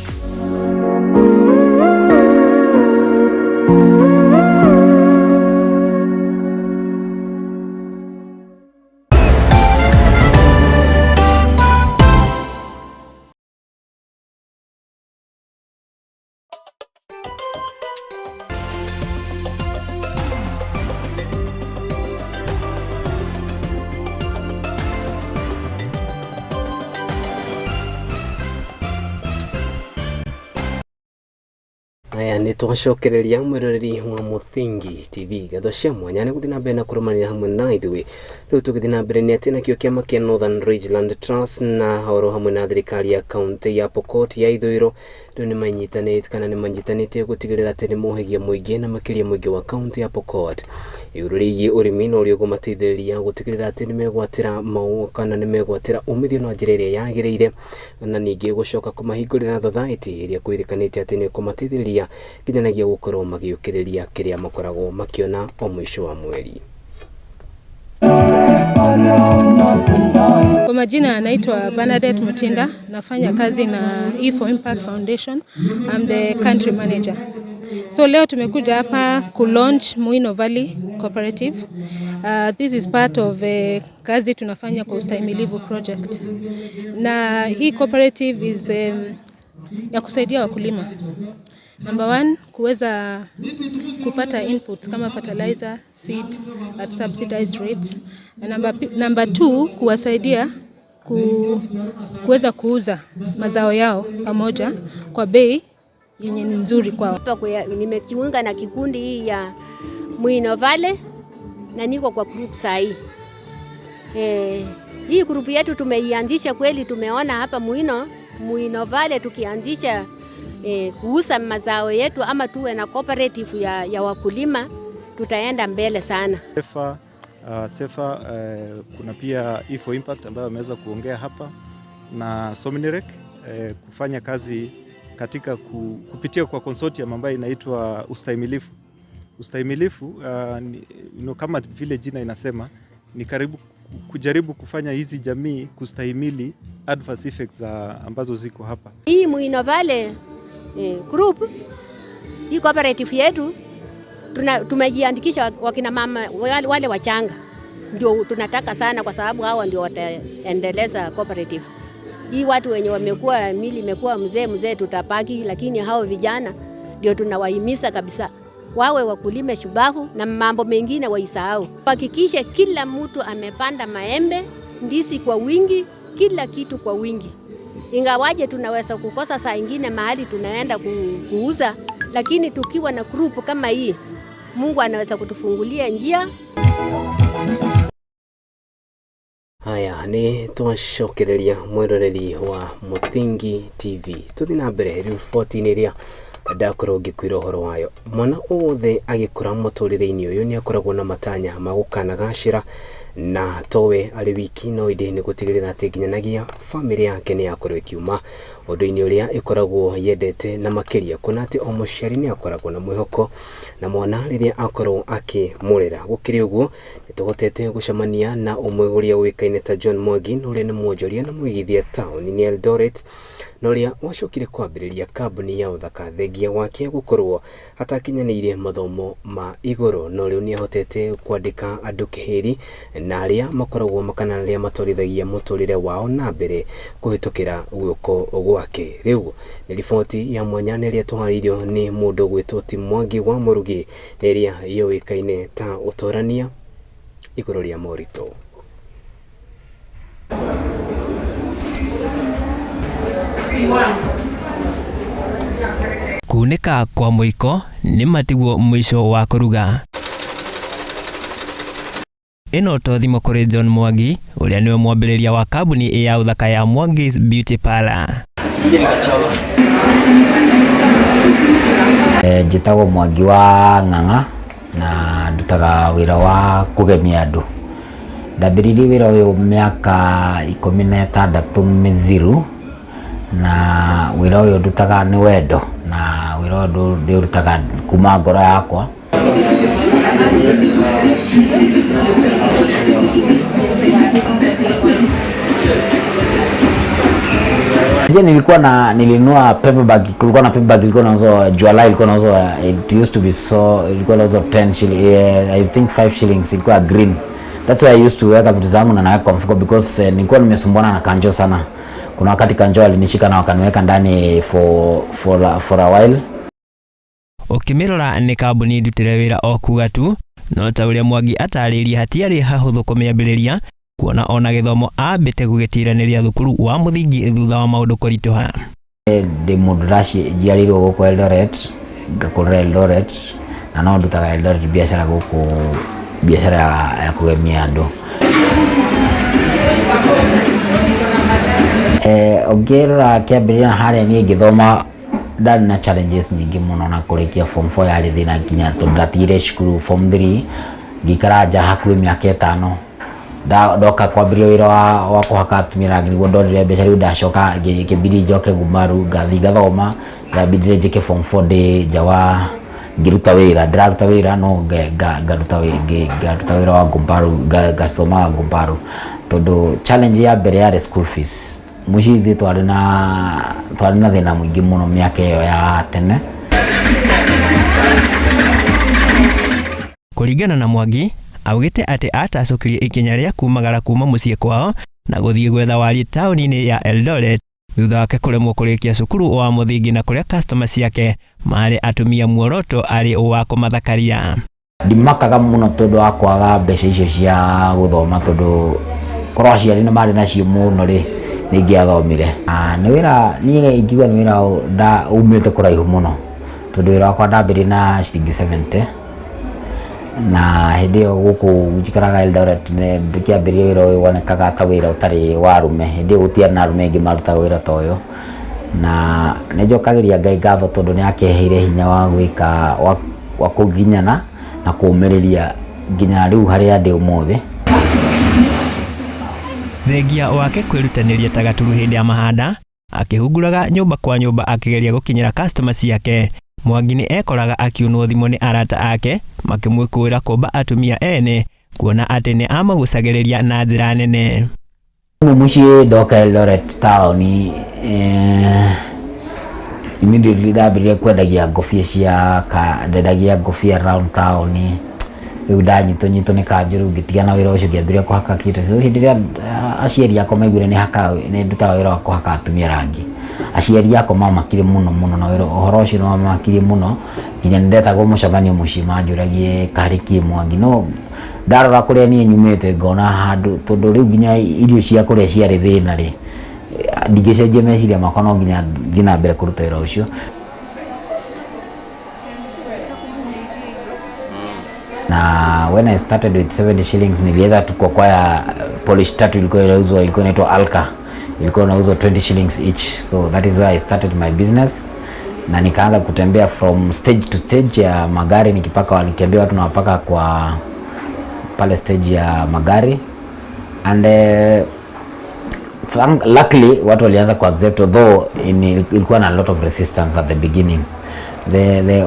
Aya ni twacokereria mwiroreri wa Muthingi TV gatho cia mwanya ni guthina mbere na kurumanira hamwe na ithuĩ riu tugithina mbere ni ati nakio kiama kia Northern Ridgeland Trust na oro hamwe na thirikari ya kaunti ya Pokot ya ithũĩro riu ni manyitanĩte kana ni manyitanĩte gutigĩrĩra ati ni mohegia mũingĩ na makiria mũingĩ wa kaunti ya Pokot igũrũ rĩgiĩ ũrĩmi na ũrĩa ũgũmateithĩrĩria gutigĩrĩra ati ni megwatĩra mau kana ni megwatĩra umithio na njĩra ĩrĩa yagĩrĩire na ningĩ gucoka kũmahingũrĩra society ĩrĩa kwĩrĩkanĩte ati ni kũmateithĩrĩria kinyanagia gukorwo magiũkĩrĩria kĩrĩa makoragwo makiona o mwisho wa mweri. Kwa majina anaitwa Bernadette Mutinda, nafanya kazi na E4 Impact Foundation. I'm the country manager. So leo tumekuja hapa ku launch Mohoro Valley Cooperative. This is part of kazi tunafanya kwa ustahimilivu project. Na hii cooperative is ya kusaidia wakulima. Number 1, kuweza kupata inputs kama fertilizer, seed at subsidized rates. Number 2, kuwasaidia kuweza kuuza mazao yao pamoja kwa bei yenye ni nzuri kwao. Nimejiunga na kikundi hii ya Mohoro Valley na niko kwa group sahi. Hii grupu yetu tumeianzisha kweli, tumeona hapa Muino Valley tukianzisha kuuza mazao yetu ama tuwe na cooperative ya wakulima, tutaenda mbele sana. Sefa kuna pia E4 Impact ambayo wameweza kuongea hapa na Sominirek kufanya kazi katika kupitia kwa consortium ambayo inaitwa ustahimilifu. Ustahimilifu kama vile jina inasema ni kujaribu kufanya hizi jamii kustahimili adverse effects ambazo ziko hapa. Hii Muino Valley group, hii cooperative yetu tumejiandikisha wakina mama wale wachanga. Ndio tunataka sana kwa sababu hawa ndio wataendeleza cooperative. Hii watu wenye wamekuwa mili imekuwa mzee tutapaki, lakini hao vijana ndio tunawahimiza kabisa wawe wakulime shubavu na mambo mengine waisahau. Hakikisha kila mtu amepanda maembe, ndizi kwa wingi, kila kitu kwa wingi. Ingawaje tunaweza kukosa saa ingine mahali tunaenda kuuza, lakini tukiwa na group kama hii, Mungu anaweza kutufungulia njia. Haya ni twacokereria mwiroreri wa Muthingi TV. Tuthi na mbere riboti-inĩ ĩrĩa ndakorwo ngĩkwĩra ũhoro wayo. Mwana wothe agĩkũra mũtũrĩre-inĩ ũyũ nĩ akoragwo na matanya ma gũkanagacĩra, na towe arĩ wiki no ĩndĩ nĩ gũtigĩrĩra atĩ nginyanagia bamĩrĩ yake nĩ yakorwo ĩkiuma ũndũ-inĩ ũrĩa ĩkoragwo yendete na makĩria, kuona atĩ o mũciari nĩ akoragwo na mwĩhoko na mwana rĩrĩa akorwo akĩmũrera. Gũkĩrĩ ũguo nĩ tũhotete gũcemania na ũmwe ũrĩa ũĩkaine ta John Mwangi, ũrĩa nĩ mwonjoria na mũigithia taũni-inĩ Eldoret, na ũrĩa wacokire kwambĩrĩria kambuni ya ũthaka thengia wake gũkorwo atakinyanĩirie mathomo ma igũrũ, no rĩu nĩ ahotete kwandĩka andũ kĩhĩri na arĩa makoragwo makana arĩa matwarithagia mũtũrĩre wao na mbere kũhĩtũkĩra guoko gwake. Rĩu nĩ riboti ya mwanya ĩrĩa tũharĩirio nĩ mũndũ gwĩtwo ti Mwangi wa Murugi, ĩrĩa yũĩkaine ta ũtorania igũrũ rĩa moritũ. Kunĩka kwa mũiko nĩ matiguo mũico wa kũruga. Ĩno to thimo kũrĩ John Mwangi, ũrĩa nĩwe mwambĩrĩria wa kambuni ya ũthaka ya Mwangi's Beauty Parlor. Njĩtagwo Mwangi wa Ng'ang'a na ndutaga wĩra wa kũgemia andũ. Ndambĩrĩirie wĩra ũyũ mĩaka 16 mĩthiru, na wĩra ũyũ ndutaga nĩ wendo, na wĩra ũyũ ndĩrutaga kuma ngoro yakwa. Nilinunua paper bag, kulikuwa na paper bag ilikuwa nauzwa July, ilikuwa nauzwa, it used to be so, ilikuwa nauzwa 10 shillings, I think 5 shillings, ilikuwa green. That's why I used to weka vitu zangu na naweka kwa mfuko because nilikuwa nimesumbuana na kanjo sana. Kuna wakati kanjo alinishika na wakaniweka ndani for a while. Ũkĩmĩrora nĩ kambuni ndutĩre wĩra o kuga tu, no ta ũrĩa Mwangi atarĩirie hatiarĩ hahũthũ kũmĩambĩrĩria, kuona ona gĩthomo ambĩte gũgĩtiranĩria thukuru wa mũthingi thutha wa maũndũ kũritũha. Ndĩ mũndũ njiarĩirwo gũkũ Eldoret, ngakũrĩra Eldoret, na no ndutaga Eldoret biacara gũkũ, biacara ya kũgemia andũ. Ũngĩrora kĩambĩrĩria na harĩa niĩ ngĩthoma ndarĩ na challenges nyingĩ mũno na kũrĩkia form 4 yarĩ thĩna nginya tondũ ndatigire cukuru form 3 ngĩikara nja hakuhĩ mĩaka 5. Ndoka kwambĩrĩria wĩra wa kũhaka atumia rangi nĩguo ndonire mbeca, rĩu ndacoka ngĩbidi njoke Gumaru ngathiĩ ngathoma, ndabidire njĩke form 4 ndĩ nja wa ngĩruta wĩra, ndĩraruta wĩra no ngaruta wĩra wa Gumaru, ngathoma Gumaru tondũ challenge ya mbere yarĩ school fees. Mũcithi twarĩ na thĩna mũingĩ mũno mĩaka ĩyo ya tene. Kũringana na Mwangi, augĩte atĩ atacokirie ikinya rĩa kumagara kuma mũciĩ kwao na gũthiĩ gwetha wariĩ taũni-inĩ ya Eldoret thutha wake kũremwo kũrĩkia cukuru wa mũthingi na kũrĩa customer ciake marĩ atumia muoroto arĩ wa kũmathakaria. Ndimakaga mũno tondũ wa kwaga mbeca icio cia gũthoma tondũ korwo aciari nĩ marĩ nacio mũno rĩ nĩngĩathomire. Nĩ wĩra niĩ ingiuga nĩ wĩra umĩte kũraihu mũno tondũ wĩra wakwa ndambĩrĩirie na ciringi 70 na hĩndĩ guku njikaraga Eldoret ne ndikiambĩrĩria wĩra ũyũ wonekaga ta wĩra ũtarĩ wa arume. Hĩndĩ gũtiarĩ na arume aingĩ marutaga wĩra ta ũyũ, na nĩnjokagĩria Ngai ngatho tondũ nĩakeheire hinya wa gwĩka wa kũginyana na kũũmĩrĩria nginya rĩu harĩa ndĩ ũmũthĩ. Thengia wake kwĩrutanĩria ta gaturu hĩndĩ ya mahanda, akĩhunguraga nyũmba kwa nyũmba akĩgeria gũkinyĩra customer ciake. Mwangi nĩ ekoraga akiunwo thimũ nĩ arata ake makĩmwĩkũĩra kũmba atumia ene, kuona atĩ nĩ amagucagĩrĩria na njĩra nene. Mũciĩ ndoka Eldoret town immediately ndambĩrĩria kwendagia ngũbia ndendagia ngũbia around town. Rĩu ndanyitwo nĩ kanjũ rĩu ngĩtiga na wĩra ũcio ngĩambĩrĩria kũhaka kĩndũ. Hĩndĩ ĩrĩa aciari akwa maiguire nĩ ndutaga wĩra wa kũhaka atumia rangi, aciari akwa mamakire mũno na wĩra ũhoro ũcio nĩ wamakire mũno, nginya nĩndetagwo mũcemanio mũciĩ manjũragie karĩki Mwangi. No ndarora kũrĩa niĩ nyumĩte ngona handũ, tondũ rĩu nginya irio cia kũrĩa ciarĩ thĩna rĩ, ndigĩcenjia meciria makwa no nginya thiĩ na mbere kũruta wĩra ũcio. Na when I started with 70 shillings niliweza tu kuokoa polish tatu ilikuwa inaitwa Alka, ilikuwa inauzwa 20 shillings each. So that is why I started my business, na nikaanza kutembea from stage to stage ya magari nikiambia watu nawapaka kwa pale stage ya magari, and luckily watu walianza ku accept, although ilikuwa na a lot of resistance at the beginning.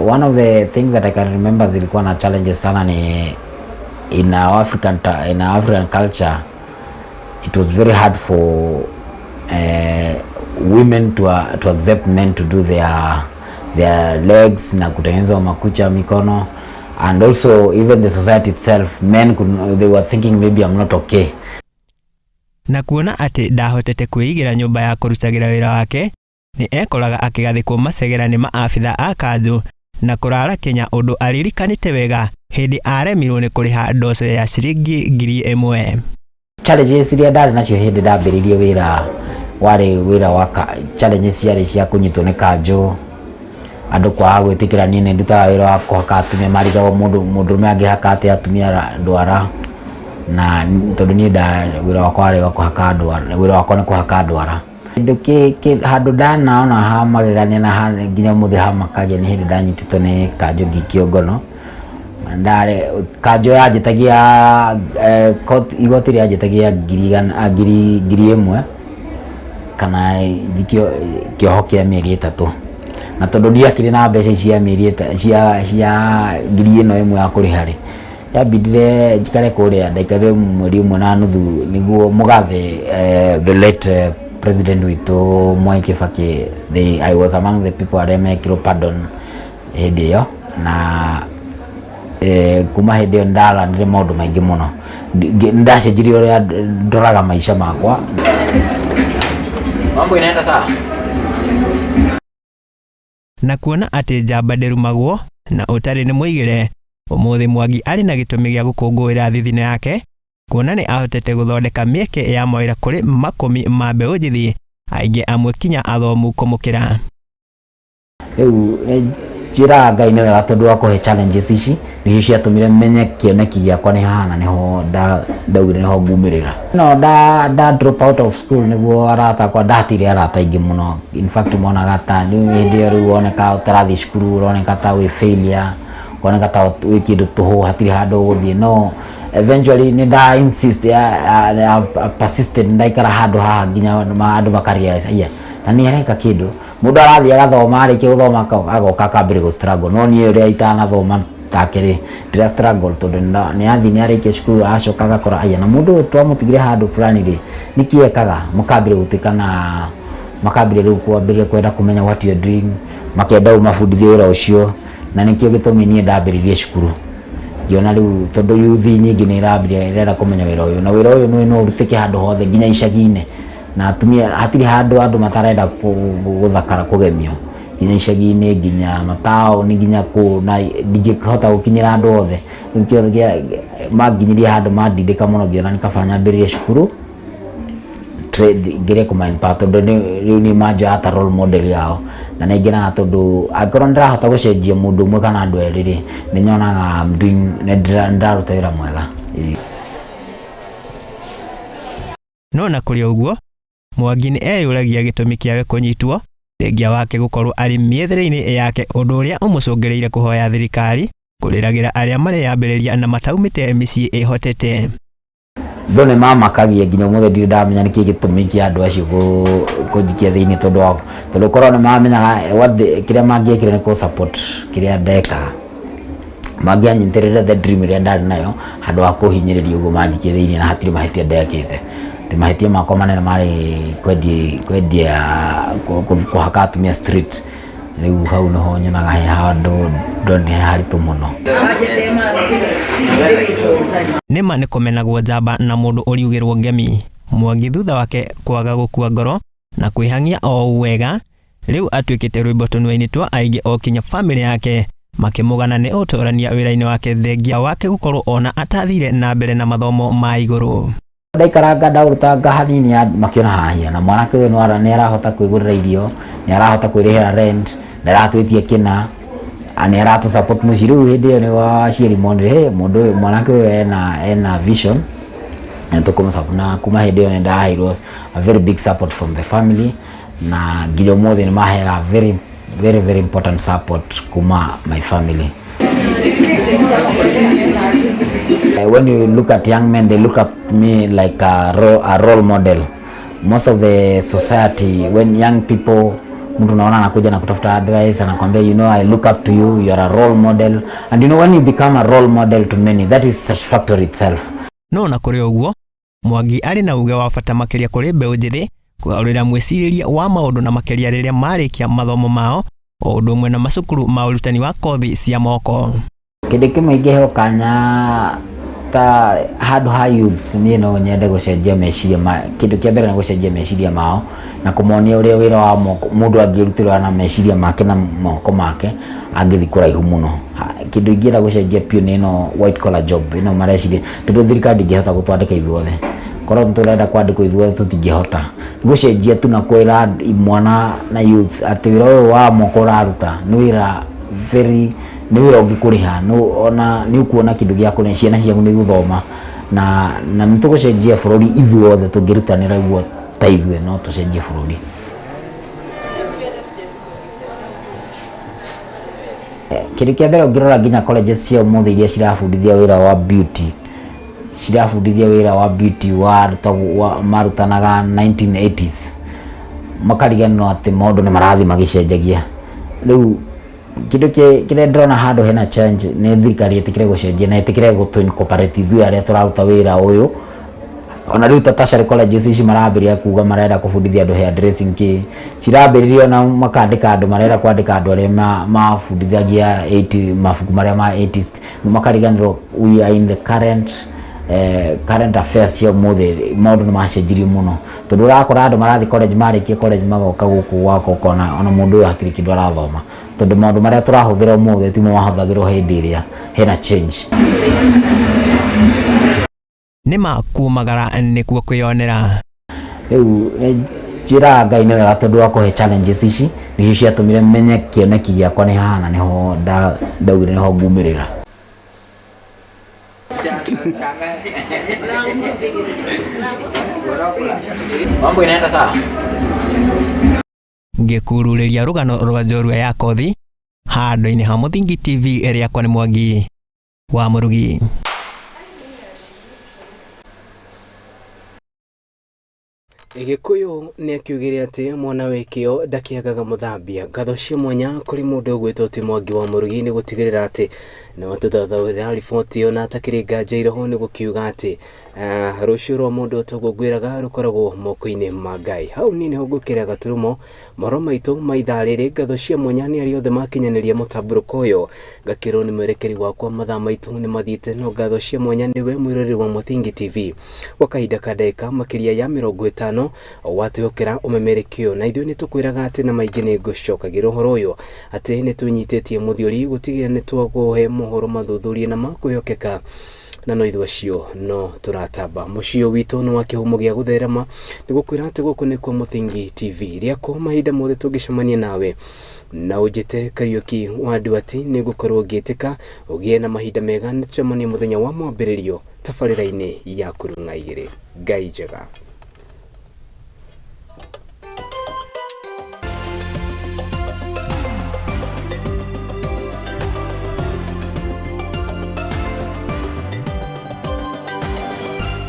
One of the things that I can remember zilikuwa na challenges sana ni in our African culture. It was very hard for women to accept men to do their legs na kutengeneza makucha mikono, and also even the society itself, they were thinking maybe I'm not okay. Na kuona atĩ ndahotete kwĩigĩra nyũmba ya kũrutagĩra wĩra wake, nĩ ekoraga akĩgathĩkwo macegera nĩ maabitha a kanjũ na kũrara Kenya, ũndũ aririkanĩte wega hĩndĩ aremirwo nĩ kũrĩha ndoco ya ciringi 1,000. Challenges iria ndarĩ nacio hĩndĩ ndambĩrĩirie wĩra warĩ wĩra wa challenges ciarĩ cia kũnyitwo nĩ kanjũ, andũ kwaga gwĩtĩkĩra niĩ nĩ ndutaga wĩra wa kũhaka atumia, marigagwo mũndũrũme angĩhaka atĩa atumia ndwara, na tondũ niĩ wĩra wakwa warĩ wa kũhaka ndwara, wĩra wakwa nĩ kũhaka ndwara. Handũ ndanaona ha magegania na nginya mũthĩ hamakagia nĩ hĩndĩ ndanyitĩtwo nĩ kanjũ ngĩikio ngono. Kanjũ yanjĩtagia igoti rĩanjĩtagia 1,000 kana kĩoho kĩa mĩeri 3, na tondũ ndiakĩrĩ na mbeca cia cia 1,000 ya kũrĩha rĩ, yambindire njikare kũrĩa ndaikare mweri 1.5 nĩguo mũgathe the late president witũ Mwai Kibaki, I was among the people arĩa mekirwo pardon hĩndĩ ĩyo, na kuma hĩndĩ ĩyo ndaranire maũndũ maingĩ mũno, ndacenjirie ũrĩa ndoraga maica makwa. Mambo inaenda sawa. Na kuona atĩ njamba nderumagwo na ũtarĩ nĩ mũigĩre, ũmũthĩ Mwangi arĩ na gĩtũmi gĩa gũkũngũĩra thithino yake, kuona nĩ ahotete gũthondeka mĩeke ya mawĩra kũrĩ makũmi ma mbeũ njithi, aingĩ amwe kinya athomu kũmũkĩra. Rĩu njĩraga Ngai nĩ wega tondũ wa kũhe challenges ici nĩcio ciatũmire menye kĩoneki gĩakwa nĩ hana, nĩho ndaugire nĩho ngumĩrĩra. No nda drop out of school nĩguo arata akwa ndatire arata aingĩ mũno. In fact monaga ta hĩndĩ ĩyo rĩu woneka ũtarathiĩ cukuru, ũroneka ta wĩ failure, woneka ta wĩ kĩndũ tũhũ hatirĩ handũ ũgũthiĩ. No eventually nĩ insist persisted, ndaikara handũ haha nginya andũ makarealize na nĩ areka kĩndũ. Mũndũ arathiĩ agathoma, arĩkia gũthoma agoka akambĩrĩria gũ struggle, no niĩ ũrĩa itanathoma takĩrĩ ndĩra struggle tondũ nĩ athiĩ nĩ arĩkia cukuru acoka agakora na mũndũ ũyũ twamũtigire handũ fulani rĩ nĩkĩ ekaga, mũkambĩrĩria gũtuĩka na makambĩrĩria rĩu kwambĩrĩria kwenda kũmenya what you are doing, makenda mabundithio wĩra ũcio, na nĩkĩo gĩtũmi niĩ ndambĩrĩirie cukuru. Ngĩona rĩu tondũ youth nyingĩ nĩ irenda kũmenya wĩra ũyũ, na wĩra ũyũ no ũrutĩke handũ hothe nginya icagi-inĩ, na atumia hatirĩ handũ andũ matarenda gũthakara kũgemio, nginya icagi-inĩ nginya mataũni nginya na ndingĩhota gũkinyĩra andũ othe. Nĩkĩo manginyirie handũ mandindĩka mũno, ngĩona nĩ kaba nyambĩrĩrie cukuru ngĩrĩa kũmainpa tondũ rĩu nĩ manjoya ta role model yao, na nĩngenaga tondũ angĩkorwo ndirahota gũcenjia mũndũ ũmwe kana andũ erĩ rĩ nĩnyonaga nĩndaruta wĩra mwega. No na kũrĩ ũguo Mwangi nĩ eyũragia gĩtũmi kĩawe kũnyitwo thengia wake gũkorwo arĩ mĩethere-inĩ yake ũndũ ũrĩa ũmũcũngĩrĩire kũhoya thirikari kũrĩragĩra arĩa mareyambĩrĩria na mataumĩte mĩciĩ ĩhotete. Though nĩ mamakagia nginya ũmũthĩ ndirĩ ndamenya nĩkĩ gĩtũmi kĩa andũ acio kũnjikia thĩinĩ tondũ korwo nĩ mamenyaga kĩrĩa mangĩekire nĩ kũ-support kĩrĩa ndeka mangĩanyitĩrĩra the dream ĩrĩa ndarĩ nayo handũ wa kũhinyĩrĩria ũguo manjikie thĩinĩ na hatirĩ mahĩtia ndekĩte. Ti mahĩtia makwa manene marĩ kwendia kũhaka atumia street. Rĩu hau nĩho nyonaga he handũ ndonire haritũ mũno. Nĩma nĩ kũmenagwo njamba na mũndũ ũriugĩrwo ngemi. Mwangi thutha wake kwaga gũkua ngoro na kwĩhang'ia o wega rĩu atuĩkĩte rwĩmbo tũnua-inĩ twa aingĩ o kinya famĩlĩ yake makĩmũgana nĩ ũtorania wĩra-inĩ wake thengia wake gũkorwo ona atathire na mbere na mathomo ma igũrũ. Ndaikaranga ndaurutanga hanini makĩona hahia na mwanake ũyũ nĩ arahota kwĩgũrĩra irio, nĩ arahota kwĩrĩhĩra rent, nĩ aratwĩtia kĩna, nĩ aratũ support mũciĩ. Rĩu hĩndĩ ĩyo nĩ waciari monire mũndũ ũyũ mwanake ũyũ ena vision na tũkũmũsupport na kuma hĩndĩ ĩyo nĩ ndaheirwo a very big support from the family na nginya ũmũthĩ nĩ maheaga very important support kuma my family. When you look at young men, they look at me like a role model. Most of the society, when young people, mtu naona anakuja na kutafuta advice, anakuambia, you know, I look up to you, you are a role model. And you know, when you become a role model to many, that is satisfactory itself. No na kũrĩ ũguo, Mwangi arĩ na uge wa bata makĩria kũrĩ mbeũ njĩthĩ kũgarũrĩra mwĩcirĩrie wa maũndũ na makĩria rĩrĩa marĩkia mathomo mao o ũndũ ũmwe na macukuru ma ũrutani wa kothi cia moko. Kĩndũ kĩmwe ingĩheo kanya ta handũ ha youth niĩ no nyende gũcenjia meciria kĩndũ kĩa mbere nĩ gũcenjia meciria mao na kũmonia ũrĩa wĩra wa mũndũ angĩrutĩrwo na meciria make na moko make angĩthiĩ kũraihu mũno. Kĩndũ ingĩenda gũcenjia piũ nĩ ĩno white collar job ĩno mareciria tondũ thirikari ndĩngĩhota gũtwandĩka ithuothe. Korwo nĩtũrenda kwandĩkwo ithuothe tũtingĩhota. Gũcenjia tu na kwĩra mwana na youth atĩ wĩra ũyũ wa moko ũraruta nĩ wĩra nĩ wĩra ũngĩkũrĩha ona nĩ ũkuona kĩndũ gĩa kũrĩa ciana ciaku nĩ gũthoma na nĩ tũgũcenjia bũrũri ithuothe tũngĩrutanĩra guo ta ithuĩ no tũcenjie bũrũri. Kĩndũ kĩa mbere ũngĩrora nginya colleges cia ũmũthĩ iria cirabundithia wĩra wa beauty marutanaga 1980s makariganĩrwo atĩ maũndũ nĩ marathiĩ magĩcenjagia. Rĩu kĩndũ kĩrĩa ndĩrona handũ hena change nĩ thirikari ĩtĩkĩre gũcenjia na ĩtĩkĩre gũtũ-incorporate ithuĩ arĩa tũraruta wĩra ũyũ. Ona rĩu ta tertiary colleges ici marambĩrĩria kuga marenda kũbundithia andũ hairdressing cirambĩrĩria na makandĩka andũ marenda kwandĩka andũ arĩa mabundithagia mabuku marĩa ma 80s makariganĩrwo we are in the current affairs cia ũmũthĩ maũndũ nĩ macenjirie mũno tondũ ũrakora andũ marathiĩ college marĩkia college magoka gũkũ gwaka ũkona ona mũndũ ũyũ hatirĩ kĩndũ arathoma tondũ maũndũ marĩa tũrahũthĩra ũmũthĩ timo mahũthagĩrwo hĩndĩ ĩrĩa hena change. Nĩma kumagara nĩkuo kwĩyonera. Rĩu njĩraga Ngai nĩ wega tondũ wa kũhe challenges ici nĩcio ciatũmire menye kĩoneki gĩakwa nĩ hana nĩho ndaugire nĩho ngumĩrĩra. Mambo inaenda sawa. Ngĩkururĩria rũgano rwa njorua ya kothi handũ-inĩ ha Mũthingi TV ĩrĩa nĩ Mwangi wa Murugi. Gĩkũyũ nĩ akiugire atĩ mwana wĩkĩo ndakĩagaga mũthambia. Ngatho cia mwanya kũrĩ mũndũ ũgwĩtwo ti Mwangi wa Murugi nĩ gũtigĩrĩra atĩ nĩ watũthathaũrĩra riboti ĩyo na atakĩrĩ nganja iroho nĩ gũkiuga atĩ rũciũ rwa mũndũ ũtagũngwĩraga rũkoragwo moko-inĩ ma Ngai. Hau niĩ nĩho ngũkĩra gaturumo mohoro maitũ ma ithaa rĩrĩ. Ngatho cia mwanya nĩ arĩa othe makinyanĩria mũtambũrũko ũyũ ngakĩrwo nĩ mwerekeri wakwa mathaa maitũ nĩ mathiĩte no ngatho cia mwanya nĩwe mwĩroreri wa Mũthingi TV gwa kahinda ka ndagĩka makĩria ya 50 watwĩhokera ũmemerekio na ithuĩ nĩ tũkwĩraga atĩ na maingĩ nĩ ngũcokagĩra ũhoro ũyũ atĩ nĩ tũnyitĩtie mũthiori gũtigĩrĩra nĩ twagũhe mohoro mathuthurie na makwĩhokeka na no ithwa cio no turatamba mucio wito no wakihumo gya gutherema nigukwira ati guku ni kwa Muthingi TV riako mahinda mothe tungicemania nawe na ujite Kariuki wa Duati ni gukorwo gitika ugie na mahinda mega ni tucemania muthenya wa mwambiririo tabarira-ini ya kurunga igiri ngai njega.